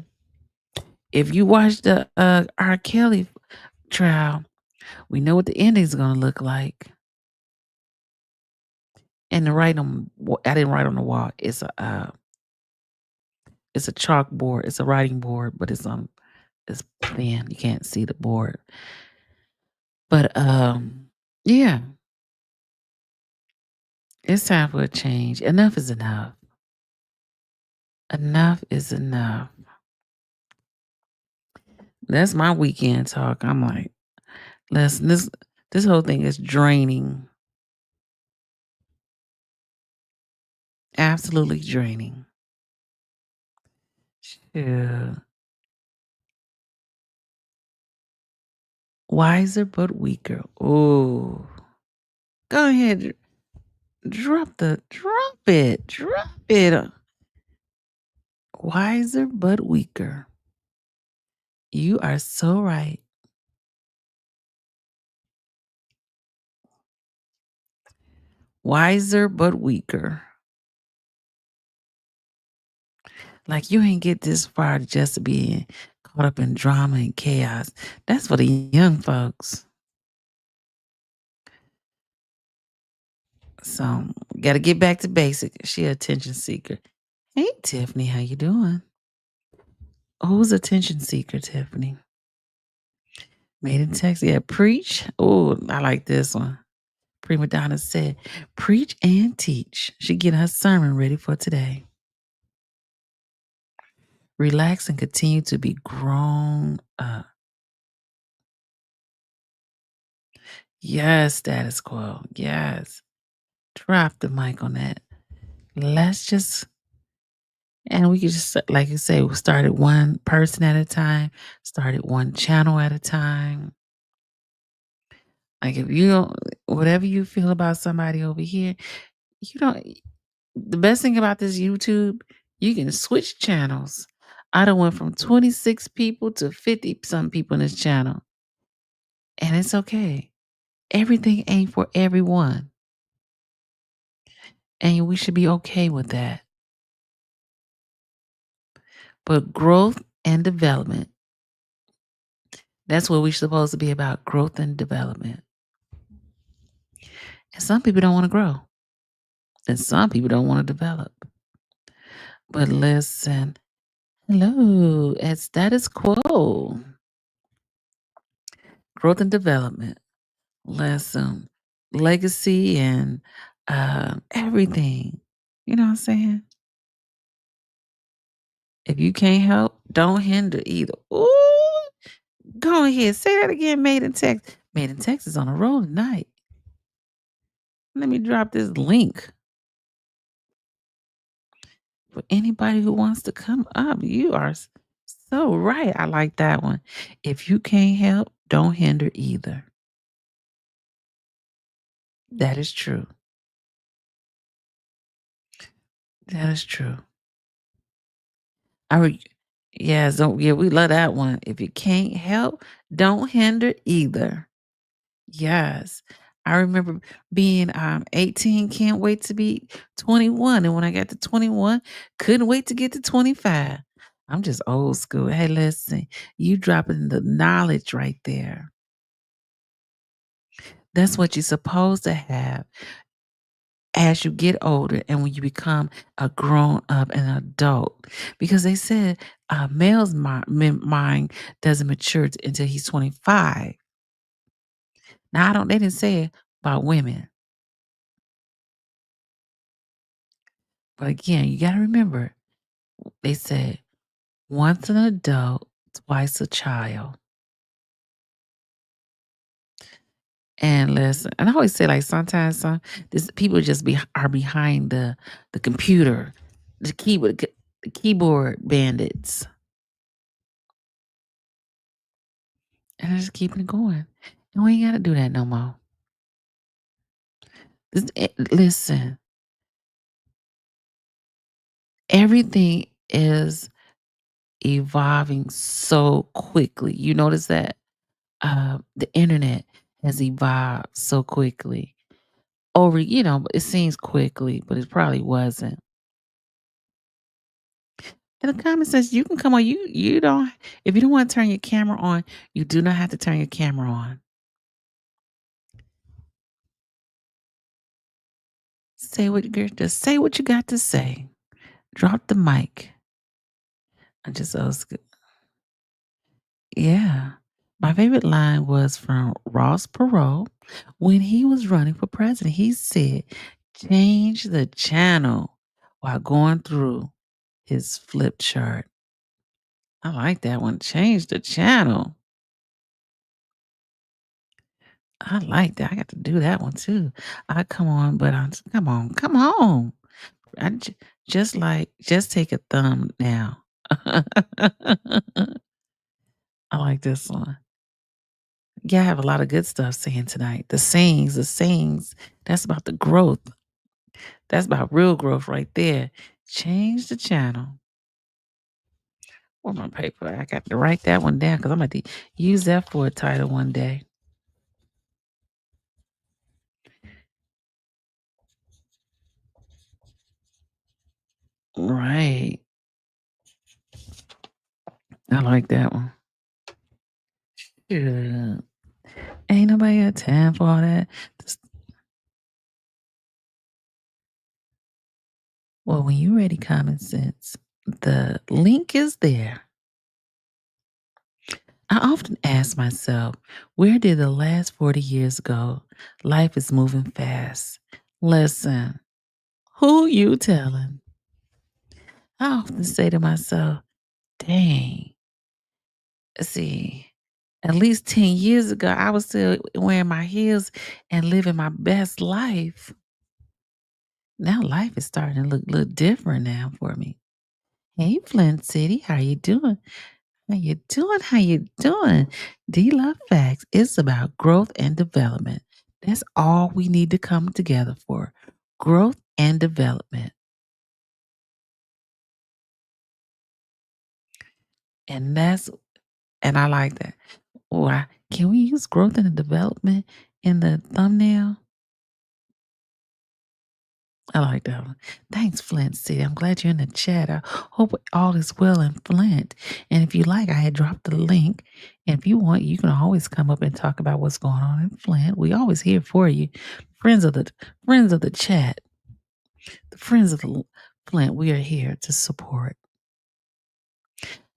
If you watch the R. Kelly trial, we know what the ending's gonna look like. And the writing on, I didn't write on the wall. It's a chalkboard. It's a writing board, but it's thin. You can't see the board. But yeah, it's time for a change. Enough is enough. Enough is enough. That's my weekend talk. I'm like, listen, this whole thing is draining. Absolutely draining. Yeah. Wiser but weaker. Oh, go ahead. Drop it. Wiser but weaker. You are so right. Wiser but weaker. Like you ain't get this far just being caught up in drama and chaos. That's for the young folks. So gotta get back to basic. She a attention seeker. Hey Tiffany, how you doing? Who's attention seeker, Tiffany? Made in Texas. Yeah, preach. Oh, I like this one. Prima Donna said, preach and teach. She getting her sermon ready for today. Relax and continue to be grown up. Yes, status quo. Yes. Drop the mic on that. Let's just, and we could just, like you say, we started one person at a time, started one channel at a time. Like if you don't, whatever you feel about somebody over here, you don't, the best thing about this YouTube, you can switch channels. I done went from 26 people to 50 some people in this channel. And it's okay. Everything ain't for everyone. And we should be okay with that. But growth and development, that's what we're supposed to be about, growth and development. And some people don't want to grow. And some people don't want to develop. But listen, hello, at status quo. Growth and development. Listen, legacy and everything. You know what I'm saying? If you can't help, don't hinder either. Ooh, go ahead. Say that again, Made in Texas. Made in Texas on a roll tonight. Let me drop this link for anybody who wants to come up. You are so right. I like that one. If you can't help, don't hinder either. That is true. That is true. We love that one. If you can't help, don't hinder either. Yes. I remember being 18, can't wait to be 21. And when I got to 21, couldn't wait to get to 25. I'm just old school. Hey, listen, you dropping the knowledge right there. That's what you're supposed to have as you get older and when you become a grown up and adult. Because they said a male's mind doesn't mature until he's 25. Now, they didn't say it about women. But again, you got to remember, they said once an adult, twice a child. And listen, and I always say, like, sometimes people just are behind the computer, the keyboard bandits. And they're just keeping it going. And we ain't got to do that no more. Listen, everything is evolving so quickly. You notice that the internet has evolved so quickly. over, it seems quickly, but it probably wasn't. In the comment says you can come on. You don't if you don't want to turn your camera on, you do not have to turn your camera on. Just say what you got to say. Drop the mic. I just yeah. My favorite line was from Ross Perot when he was running for president. He said, change the channel while going through his flip chart. I like that one. Change the channel. I like that. I got to do that one too. I come on, but come on, come on. I just take a thumb now. I like this one. Yeah, I have a lot of good stuff saying tonight. The sayings. That's about the growth. That's about real growth right there. Change the channel. Where's my paper? I got to write that one down because I'm going to use that for a title one day. Right. I like that one. Yeah. Ain't nobody got time for all that. Well, when you're ready, Common Sense, the link is there. I often ask myself, where did the last 40 years go? Life is moving fast. Listen, who you telling? I often say to myself, dang, see, at least 10 years ago, I was still wearing my heels and living my best life. Now life is starting to look different now for me. Hey, Flint City, how you doing? How you doing? How you doing? D-Love Facts. It's about growth and development. That's all we need to come together for. Growth and development. And I like that. Why can we use growth and development in the thumbnail? I like that one. Thanks, Flint City. I'm glad you're in the chat. I hope all is well in Flint. And if you like, I had dropped the link. And if you want, you can always come up and talk about what's going on in Flint. We always here for you. Friends of the chat, the friends of the Flint, we are here to support.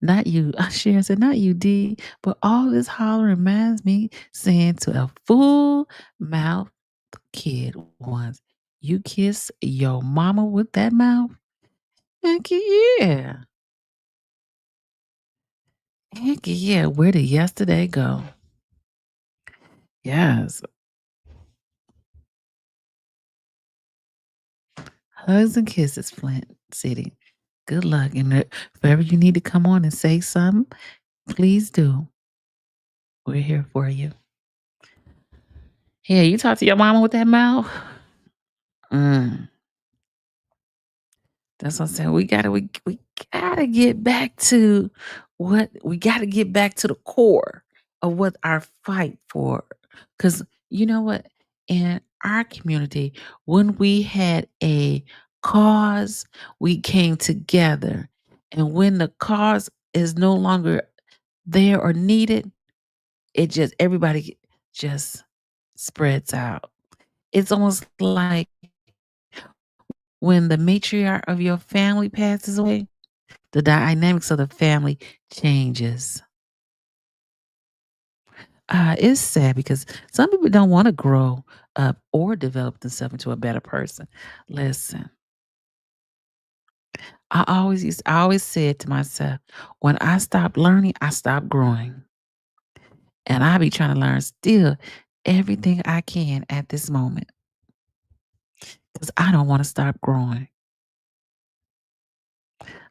Not you. Sharon said, not you, D. But all this hollering reminds me saying to a full mouth kid once, you kiss your mama with that mouth? Heck yeah. Heck yeah. Where did yesterday go? Yes. Hugs and kisses, Flint City. Good luck. And if ever you need to come on and say something, please do. We're here for you. Yeah, you talk to your mama with that mouth? That's what I'm saying. We gotta get back to the core of what our fight for. Cause you know what? In our community, when we had a cause, we came together. And when the cause is no longer there or needed, everybody just spreads out. It's almost like when the matriarch of your family passes away, the dynamics of the family changes. It's sad because some people don't want to grow up or develop themselves into a better person. Listen, I always said to myself, when I stop learning, I stop growing. And I be trying to learn still everything I can at this moment because I don't want to stop growing.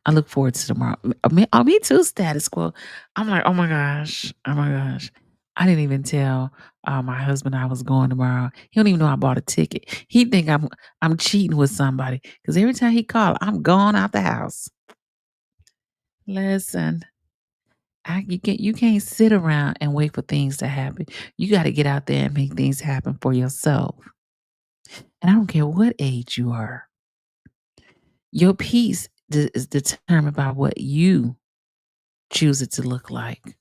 I look forward to tomorrow. Me too, status quo. I'm like, oh my gosh. Oh my gosh. I didn't even tell my husband I was going tomorrow. He don't even know I bought a ticket. He think I'm cheating with somebody because every time he call, I'm gone out the house. Listen, you can't sit around and wait for things to happen. You got to get out there and make things happen for yourself. And I don't care what age you are. Your peace is determined by what you choose it to look like.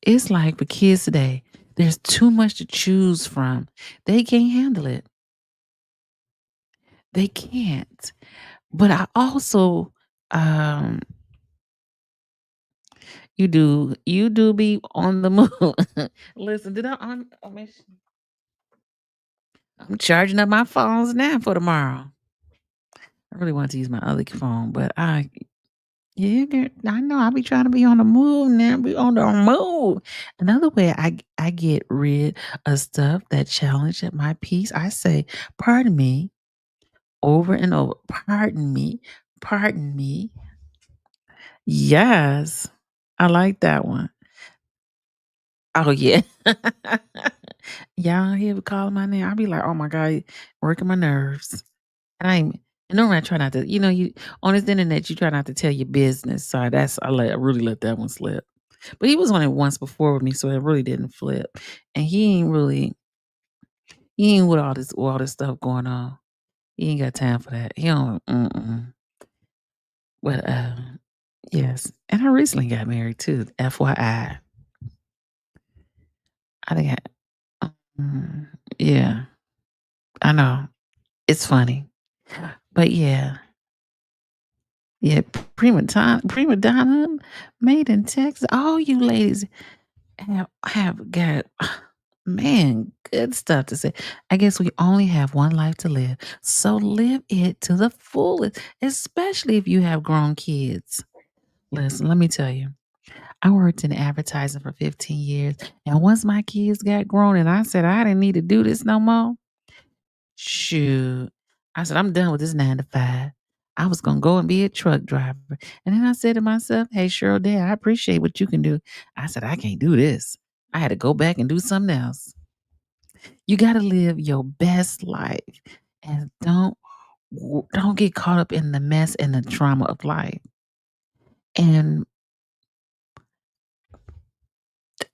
It's like for kids today, there's too much to choose from. They can't handle it. They can't. But I also, um, you do be on the move. Listen, I'm charging up my phones now for tomorrow. I really want to use my other phone, but yeah, girl, I know I be trying to be on the move now. Be on the move. Another way I get rid of stuff that challenge at my peace, I say, "Pardon me," over and over. Pardon me. Pardon me. Yes, I like that one. Oh yeah. Y'all hear me calling my name? I be like, oh my God, working my nerves. And and normally I try not to, you on this internet, you try not to tell your business. So I really let that one slip. But he was on it once before with me, so it really didn't flip. And he ain't with all this stuff going on. He ain't got time for that. He don't. But yes, and I recently got married too. FYI, I think. Yeah, I know it's funny, but yeah, yeah. Prima donna, made in Texas. All you ladies have got, man, good stuff to say. I guess we only have one life to live, so live it to the fullest, especially if you have grown kids. Listen, let me tell you, I worked in advertising for 15 years, and once my kids got grown and I said I didn't need to do this no more, shoot. I said, I'm done with this 9 to 5. I was gonna go and be a truck driver. And then I said to myself, hey, Cheryl Dad, I appreciate what you can do. I said, I can't do this. I had to go back and do something else. You gotta live your best life and don't get caught up in the mess and the trauma of life. And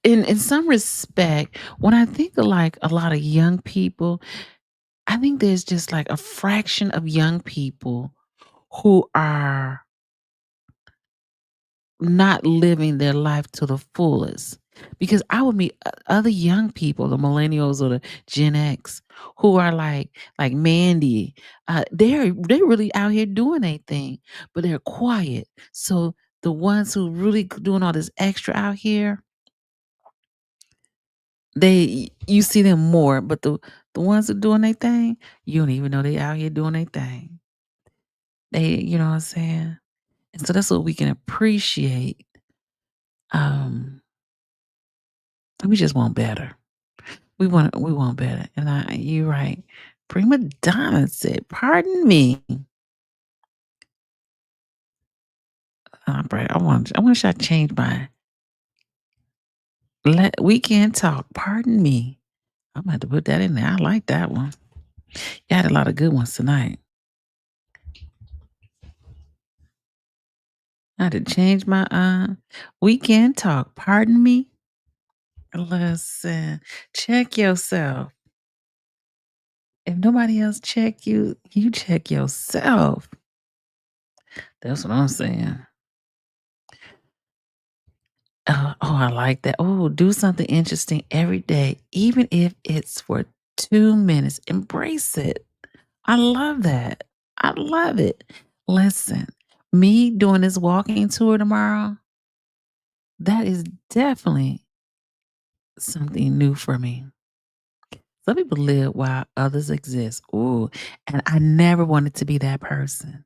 in some respect, when I think of like a lot of young people, I think there's just like a fraction of young people who are not living their life to the fullest. Because I would meet other young people, the millennials or the Gen X, who are like Mandy. They're really out here doing their thing, but they're quiet. So the ones who really doing all this extra out here, you see them more. But the ones that doing their thing, you don't even know they out here doing their thing. You know what I'm saying? And so that's what we can appreciate. Um, we just want better. We want better. And you're right. Prima Donna said, "Pardon me." Right. I want to change my we can talk. Pardon me. I'm gonna have to put that in there. I like that one. You had a lot of good ones tonight. I had to change my we can talk. Pardon me. Listen, check yourself. If nobody else check you, you check yourself. That's what I'm saying. I like that. Oh, do something interesting every day, even if it's for 2 minutes. Embrace it. I love that. I love it. Listen, me doing this walking tour tomorrow, that is definitely something new for me. Some people live while others exist. Ooh, and I never wanted to be that person.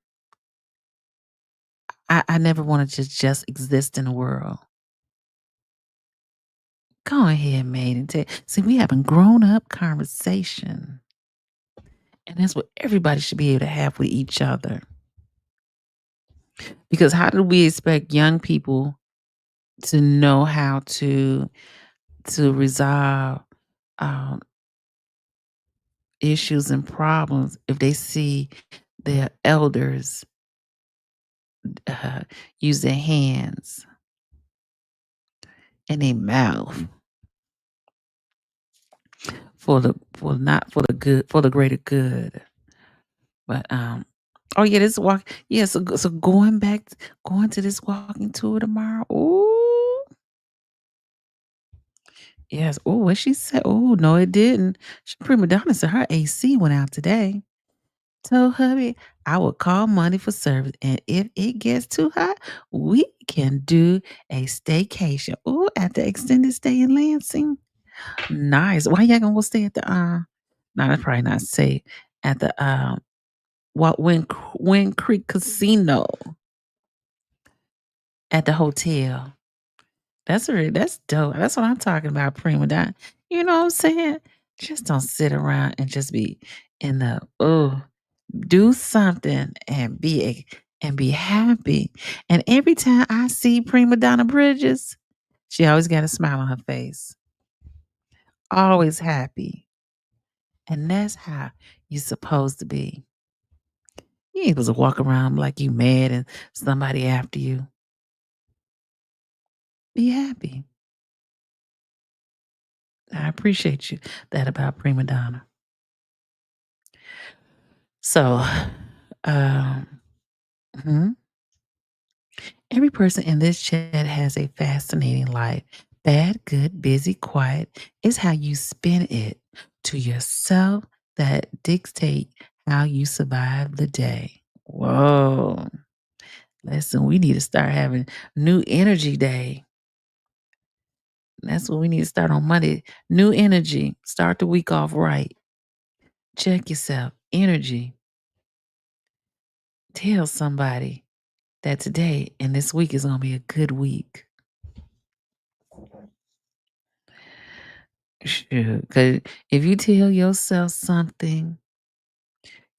I never wanted to just exist in the world. Go ahead, mate, and see, we having grown up conversation. And that's what everybody should be able to have with each other. Because how do we expect young people to know how to resolve um, issues and problems if they see their elders uh, use their hands and their mouth not for the good, for the greater good. But oh yeah, this walk, yeah. So going to this walking tour tomorrow. Ooh, yes. Oh, what she said? Oh no, it didn't. Prima Donna said her AC went out today. Told hubby I would call money for service, and if it gets too hot, we can do a staycation. Ooh, at the extended stay in Lansing. Nice. Why y'all gonna go stay at the no, that's probably not safe. At the Wind Creek Casino at the hotel. That's dope. That's what I'm talking about, prima donna. You know what I'm saying? Just don't sit around and just be in the do something and be happy. And every time I see prima donna Bridges, she always got a smile on her face. Always happy. And that's how you're supposed to be. You ain't supposed to walk around like you mad and somebody after you. Be happy. I appreciate you that about prima donna. So, um, mhm. Every person in this chat has a fascinating life. Bad, good, busy, quiet is how you spin it to yourself that dictate how you survive the day. Whoa. Listen, we need to start having new energy day. That's what we need to start on Monday. New energy. Start the week off right. Check yourself. Energy. Tell somebody that today and this week is going to be a good week. Sure. Because if you tell yourself something,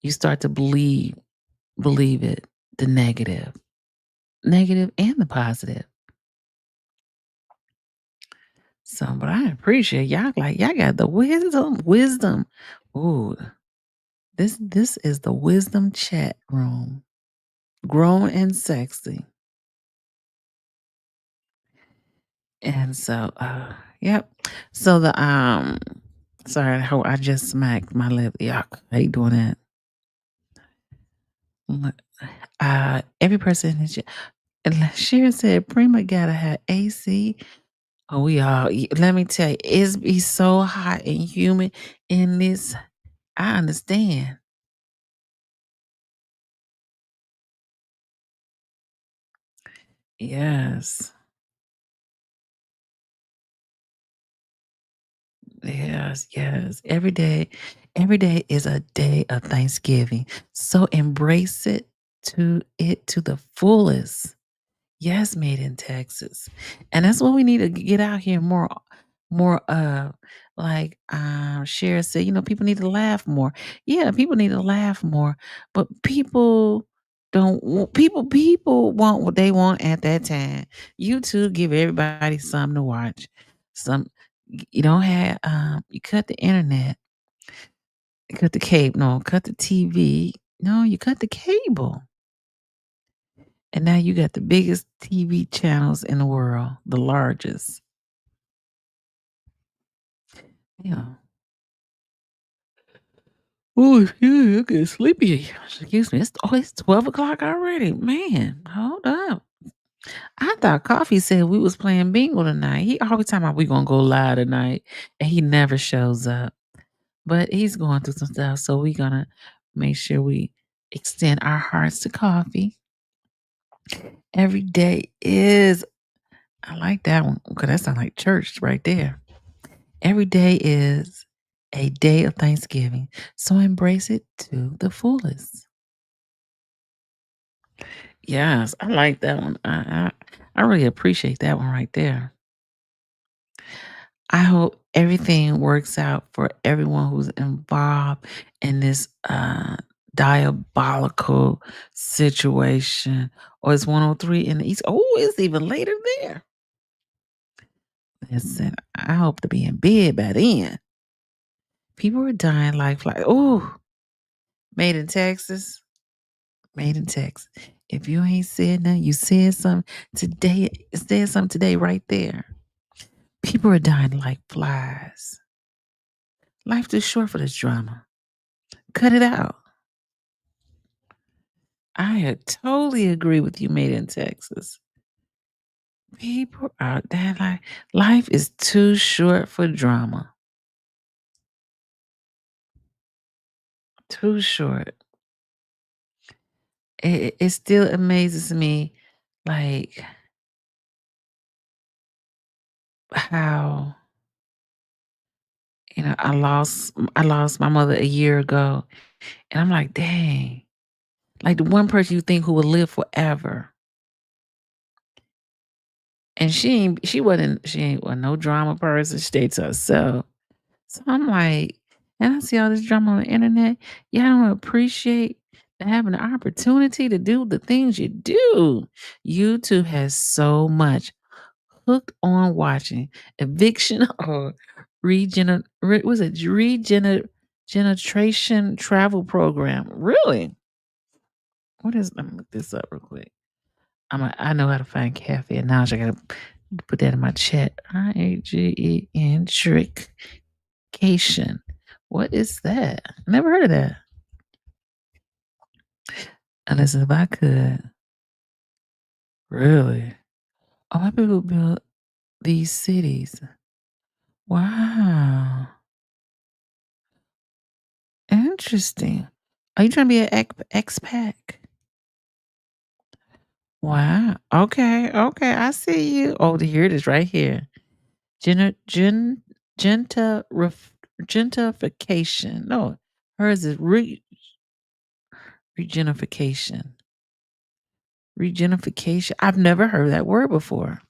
you start to believe it, the negative and the positive. So, but I appreciate y'all. Like y'all got the wisdom. Ooh, this is the wisdom chat room, grown and sexy. And so, yep. So the sorry, I just smacked my lip. Yuck, I hate doing that. Every person in the chat. Sharon said, Prima gotta have AC. Oh, let me tell you, it's be so hot and humid in this. I understand. Yes. Yes. Every day is a day of Thanksgiving. So embrace it to the fullest. Yes, made in Texas. And that's what we need to get out here more like Cher said, people need to laugh more. Yeah, people need to laugh more. But people don't want people want what they want at that time. YouTube give everybody something to watch. Some you don't have you cut the internet, you cut the cable, no, cut the TV. No, you cut the cable. And now you got the biggest TV channels in the world, the largest. Yeah. Oh, yeah, I get sleepy. Excuse me. It's 12 o'clock already. Man, hold up. I thought Coffee said we was playing bingo tonight. He always talking about we gonna go live tonight, and he never shows up. But he's going through some stuff, so we gonna make sure we extend our hearts to Coffee. Every day is. I like that one because that sounds like church right there. Every day is a day of Thanksgiving, so embrace it to the fullest. Yes, I like that one. I really appreciate that one right there. I hope everything works out for everyone who's involved in this diabolical situation. Or it's 103 in the East. Oh, it's even later there. Listen, I hope to be in bed by then. People are dying like flies. Oh, made in Texas. Made in Texas. If you ain't said nothing, you said something today. Said something today right there. People are dying like flies. Life too short for this drama. Cut it out. I totally agree with you, made in Texas. People out there like life is too short for drama. Too short. It still amazes me, like how I lost my mother a year ago, and I'm like, dang, like the one person you think who will live forever, and she ain't no drama person. She stayed to herself. So I'm like, and I see all this drama on the internet. Y'all don't appreciate having the opportunity to do the things you do. YouTube has so much hooked on watching eviction or regeneration travel program. Really? What is? Let me look this up real quick. I know how to find cafe and now I gotta put that in my chat. IAGEN trickcation. What is that? Never heard of that. Unless if I could. Really? Oh, my people built these cities. Wow. Interesting. Are you trying to be an expat? Wow. Okay. Okay. I see you. Oh, here it is right here. Gen, gen, genta, gentrification. No, hers is regenification. Regenification. I've never heard that word before.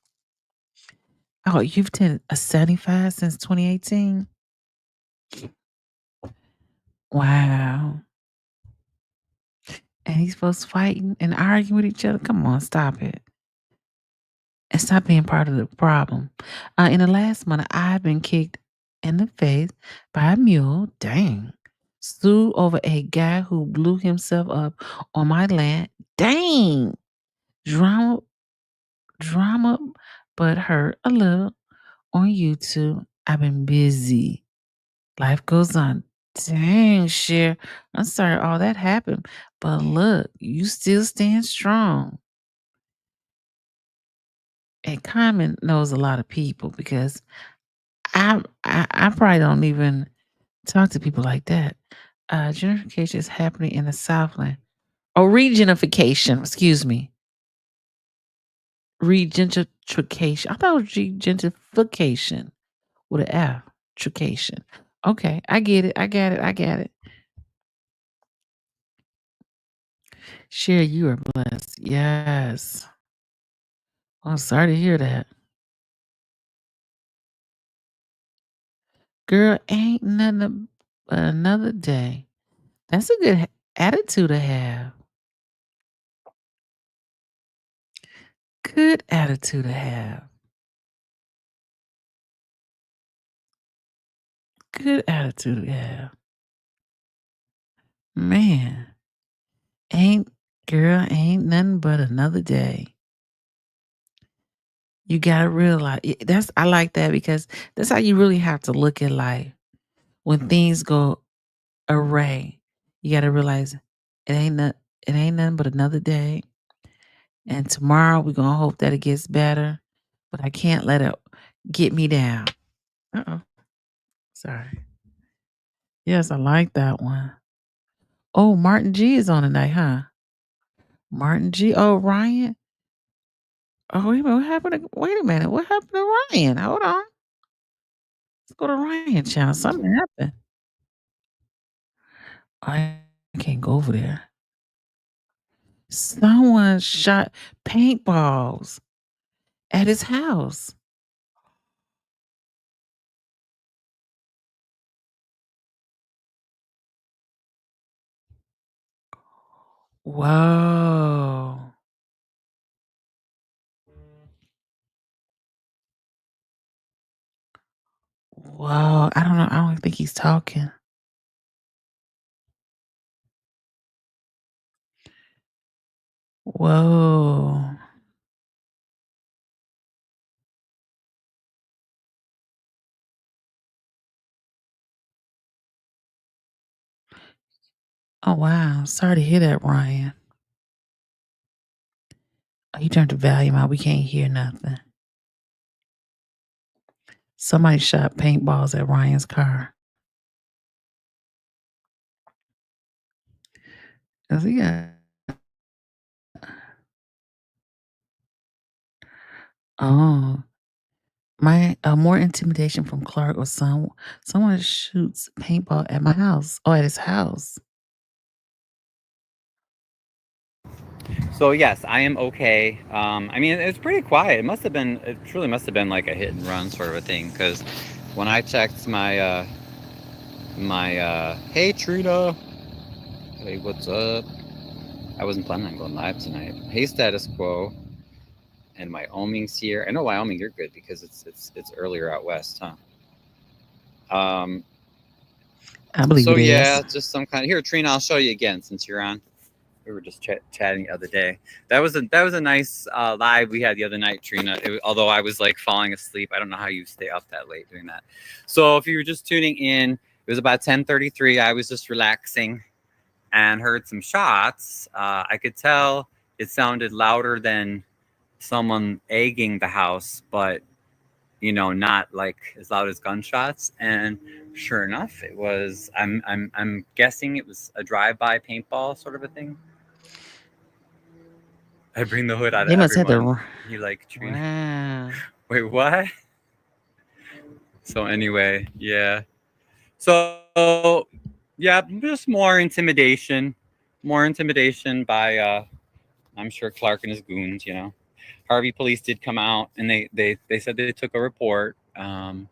Oh, you've been a 75 since 2018? Wow. And these folks fighting and arguing with each other. Come on, stop it. And stop being part of the problem. In the last month, I've been kicked in the face by a mule. Dang. Sued over a guy who blew himself up on my land. Dang. Drama, drama, but hurt a little on YouTube. I've been busy. Life goes on. Dang, Cher. I'm sorry all that happened. But look, you still stand strong. And Carmen knows a lot of people because I probably don't even talk to people like that. Gentrification is happening in the Southland. Oh, regenification, excuse me. Regenification. I thought it was gentrification with an F. Trication. Okay, I get it. I got it. I got it. Cher, you are blessed. Yes. I'm sorry to hear that. Girl, ain't nothing but another day. That's a good attitude to have. Good attitude to have. Good attitude to have. Man, ain't nothing but another day. You gotta realize I like that because that's how you really have to look at life. When things go array, you gotta realize it ain't nothing but another day. And tomorrow we're gonna hope that it gets better. But I can't let it get me down. Uh-oh. Sorry. Yes, I like that one. Oh, Martin G is on tonight, huh? Martin G. Oh, Ryan. Oh, wait a minute. What happened to wait a minute. What happened to Ryan? Hold on. Let's go to Ryan channel. Something happened. I can't go over there. Someone shot paintballs at his house. Whoa. Whoa. I don't know. I don't think he's talking. Whoa. Oh, wow. Sorry to hear that, Ryan. Oh, you turned the volume out. We can't hear nothing. Somebody shot paintballs at Ryan's car. 'Cause he got oh, my more intimidation from Clark or someone shoots paintball at my house or at his house. So yes, I am okay. I mean, it's pretty quiet. It truly must have been like a hit and run sort of a thing. Because when I checked hey Trina, hey what's up? I wasn't planning on going live tonight. Hey status quo, and Wyoming's here. I know Wyoming, you're good because it's earlier out west, huh? I believe So it yeah, is. just some kind of here, Trina. I'll show you again since you're on. We were just chatting the other day. That was a nice live we had the other night, Trina. Although I was like falling asleep, I don't know how you stay up that late doing that. So if you were just tuning in, it was about 10:33. I was just relaxing and heard some shots. I could tell it sounded louder than someone egging the house, but not like as loud as gunshots. And sure enough, it was. I'm guessing it was a drive-by paintball sort of a thing. I bring the hood out of They must have everyone. the You like Trina? wow. Wait, what? So anyway, yeah. So yeah, just more intimidation by I'm sure Clark and his goons. Harvey police did come out and they said they took a report. Just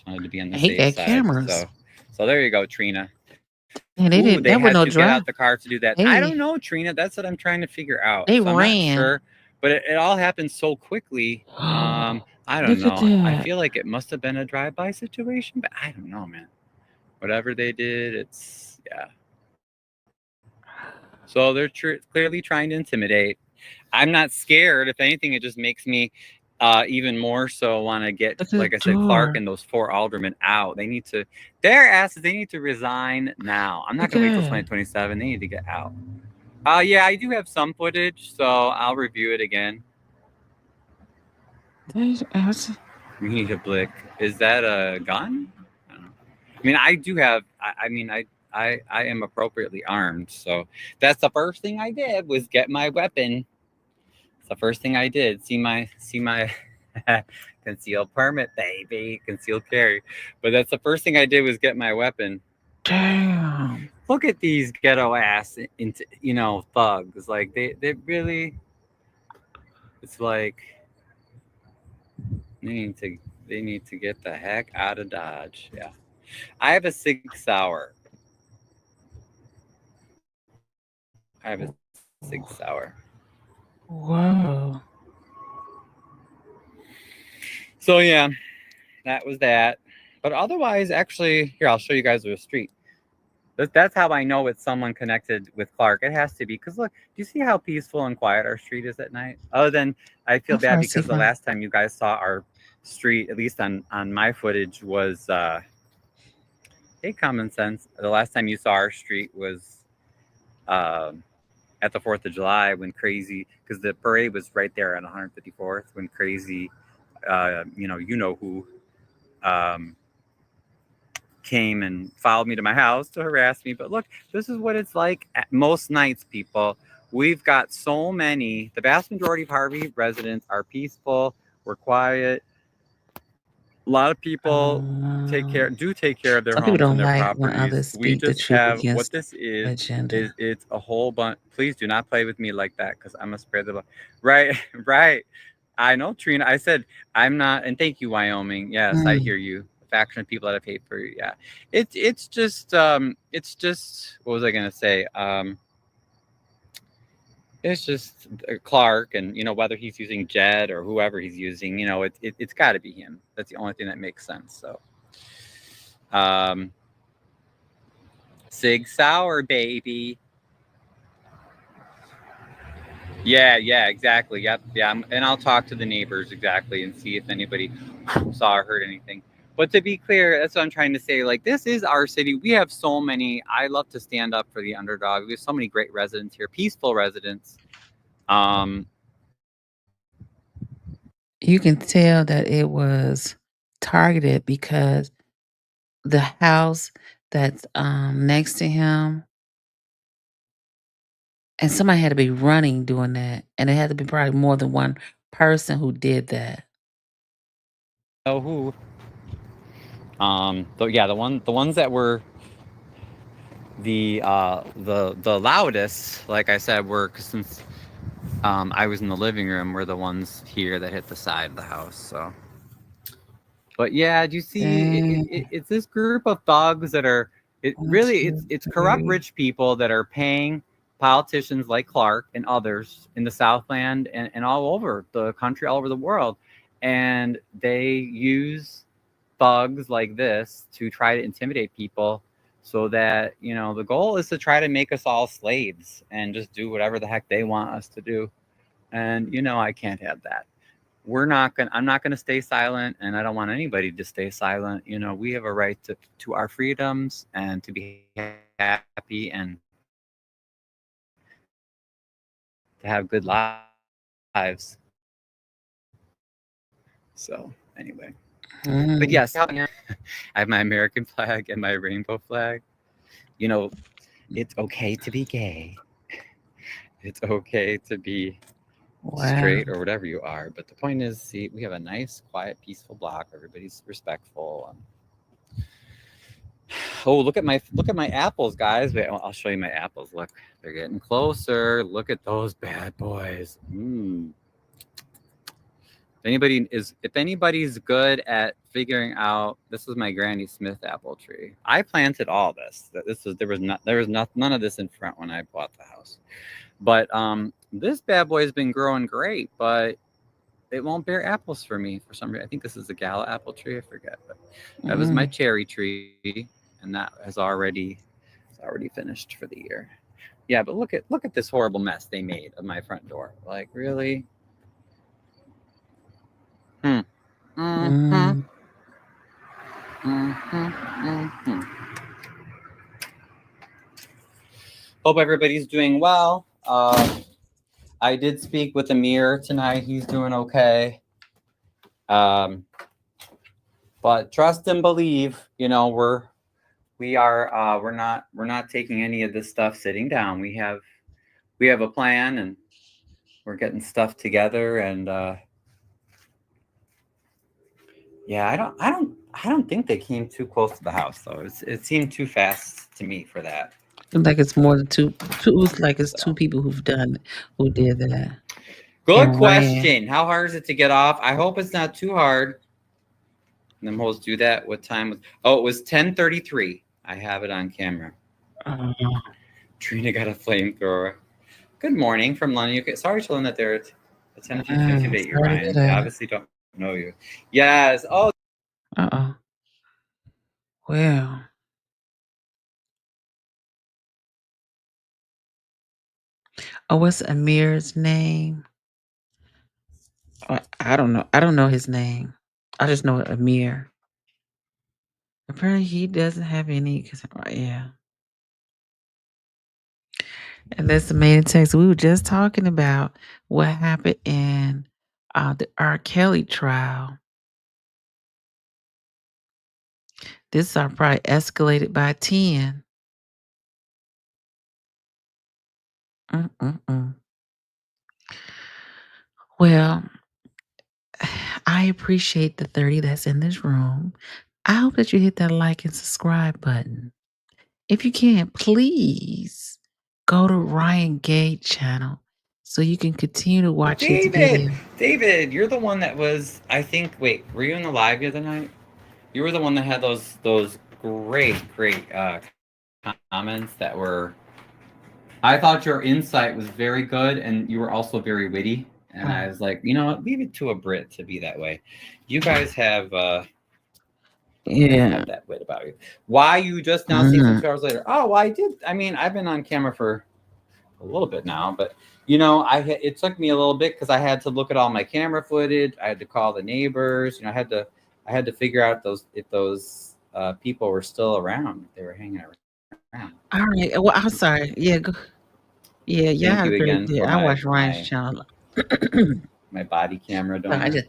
wanted to be on the And he safe got side. cameras. So there you go, Trina. And they Ooh, didn't. they That was had no to get drive. out the car to do that. I They don't know, Trina. That's what I'm trying to figure out. they So I'm not ran. sure, but it all happened so quickly. I don't Look at know. I that. feel like it must have been a drive-by situation, but I don't know, man. Whatever they did, it's yeah. So they're clearly trying to intimidate. I'm not scared. If anything, it just makes me even more so want to get, Look at the like I said, Clark door. and those 4 aldermen out. They need to, their asses, they need to resign now. I'm not Look going to wait till at that. 2027. They need to get out. Yeah, I do have some footage, so I'll review it again. You need a blick. Is that a gun? I don't know. I mean, I do have. I am appropriately armed, so that's the first thing I did was get my weapon. It's the first thing I did. See my concealed permit, baby, concealed carry. But that's the first thing I did was get my weapon. Damn. Look at these ghetto ass thugs. Like they really. It's like they need to get the heck out of Dodge. Yeah. I have a 6 hour. Whoa. So yeah, that was that. But otherwise, actually, here I'll show you guys the street. That's how I know it's someone connected with Clark. It has to be because look, do you see how peaceful and quiet our street is at night? Other than I feel bad because the last time you guys saw our street, at least on my footage, was hey, common sense. The last time you saw our street was at the 4th of July when crazy, because the parade was right there on 154th when crazy, you know who, came and followed me to my house to harass me. But look, this is what it's like at most nights, people. We've got so many. The vast majority of Harvey residents are peaceful. We're quiet. A lot of people take care of their Some people homes and don't their like when properties. others We speak the just truth have what against this is agenda. it's a whole bunch. Please do not play with me like that because I'm gonna spread the love. Right, right. I know, Trina. I said I'm not, and thank you, Wyoming. Yes, I hear you. A faction of people that have hate for you. Yeah, it's just what was I gonna say? It's just Clark, and whether he's using Jed or whoever he's using, it's got to be him. That's the only thing that makes sense. So, Sig Sauer, baby. Yeah, exactly. Yep, yeah. And I'll talk to the neighbors exactly and see if anybody saw or heard anything. But to be clear, that's what I'm trying to say. Like, this is our city. We have so many. I love to stand up for the underdog. We have so many great residents here, peaceful residents. You can tell that it was targeted because the house that's next to him, and somebody had to be running doing that, and it had to be probably more than one person who did that. Oh, who? So yeah, the ones that were the loudest, like I said, were since I was in the living room, were the ones here that hit the side of the house. So, but yeah, do you see? It's this group of thugs that are. It's corrupt rich people that are paying politicians like Clark and others in the Southland and all over the country, all over the world, and they use thugs like this to try to intimidate people, so that, you know, the goal is to try to make us all slaves and just do whatever the heck they want us to do. And, you know, I can't have that. I'm not gonna stay silent, and I don't want anybody to stay silent. You know, we have a right to our freedoms and to be happy and to have good lives. So anyway, but yes, I have my American flag and my rainbow flag. You know, it's okay to be gay. It's okay to be straight or whatever you are. But the point is, see, we have a nice, quiet, peaceful block. Everybody's respectful. Oh, look at my apples, guys. Wait, I'll show you my apples. Look, they're getting closer. Look at those bad boys. If anybody's good at figuring out, this was my Granny Smith apple tree. I planted all this. There was none of this in front when I bought the house. But this bad boy has been growing great, but it won't bear apples for me for some reason. I think this is a gala apple tree. I forget, but that was my cherry tree, and that has already finished for the year. Yeah, but look at this horrible mess they made of my front door. Like, really? Hope everybody's doing well. I did speak with Amir tonight. He's doing okay. But trust and believe. You know, we're not taking any of this stuff sitting down. We have a plan, and we're getting stuff together. And yeah, I don't think they came too close to the house though. It seemed too fast to me for that. Like it's more than two. Like it's two people who did that. Good question. How hard is it to get off? I hope it's not too hard. And them hoes do that. What time was? Oh, it was 10:33. I have it on camera. Trina got a flamethrower. Good morning from London. Okay, sorry to learn that they're attempting to intimidate you, Ryan. They obviously don't know you. Yes. Oh. Well. Oh, what's Amir's name? I don't know. I don't know his name. I just know Amir. Apparently, he doesn't have any. Yeah. And that's the main text. We were just talking about what happened in the R. Kelly trial. This are probably escalated by 10. Well, I appreciate the 30 that's in this room. I hope that you hit that like and subscribe button. If you can, please go to Ryan Gate channel so you can continue to watch his video. David, you're the one that was, I think, wait, were you in the live the other night? You were the one that had those great comments that were, I thought your insight was very good, and you were also very witty. And I was like, you know what, leave it to a Brit to be that way. You guys have have that wit about you. Why you just now see 2 hours later? Oh, well, I did. I mean, I've been on camera for a little bit now, but you know, it took me a little bit because I had to look at all my camera footage. I had to call the neighbors. You know, I had to I had to figure out if those people were still around. If they were hanging around. All right. Well, I'm sorry. Yeah. Yeah. Y'all Thank have you a great again day. for I watch Ryan's channel. my body camera So I donor. just,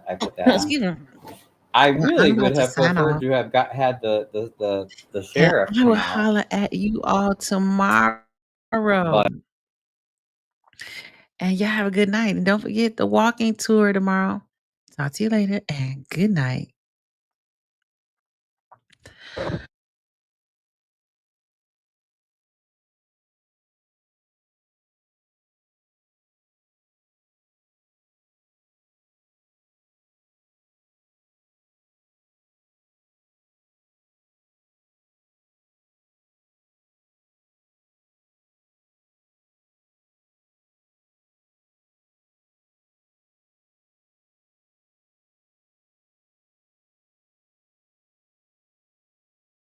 I put that on. excuse me. I Well, really I'm would about to have sign preferred off. to have had the And sheriff I will come out, holler at you all tomorrow. but And y'all have a good night. And don't forget the walking tour tomorrow. Talk to you later and good night.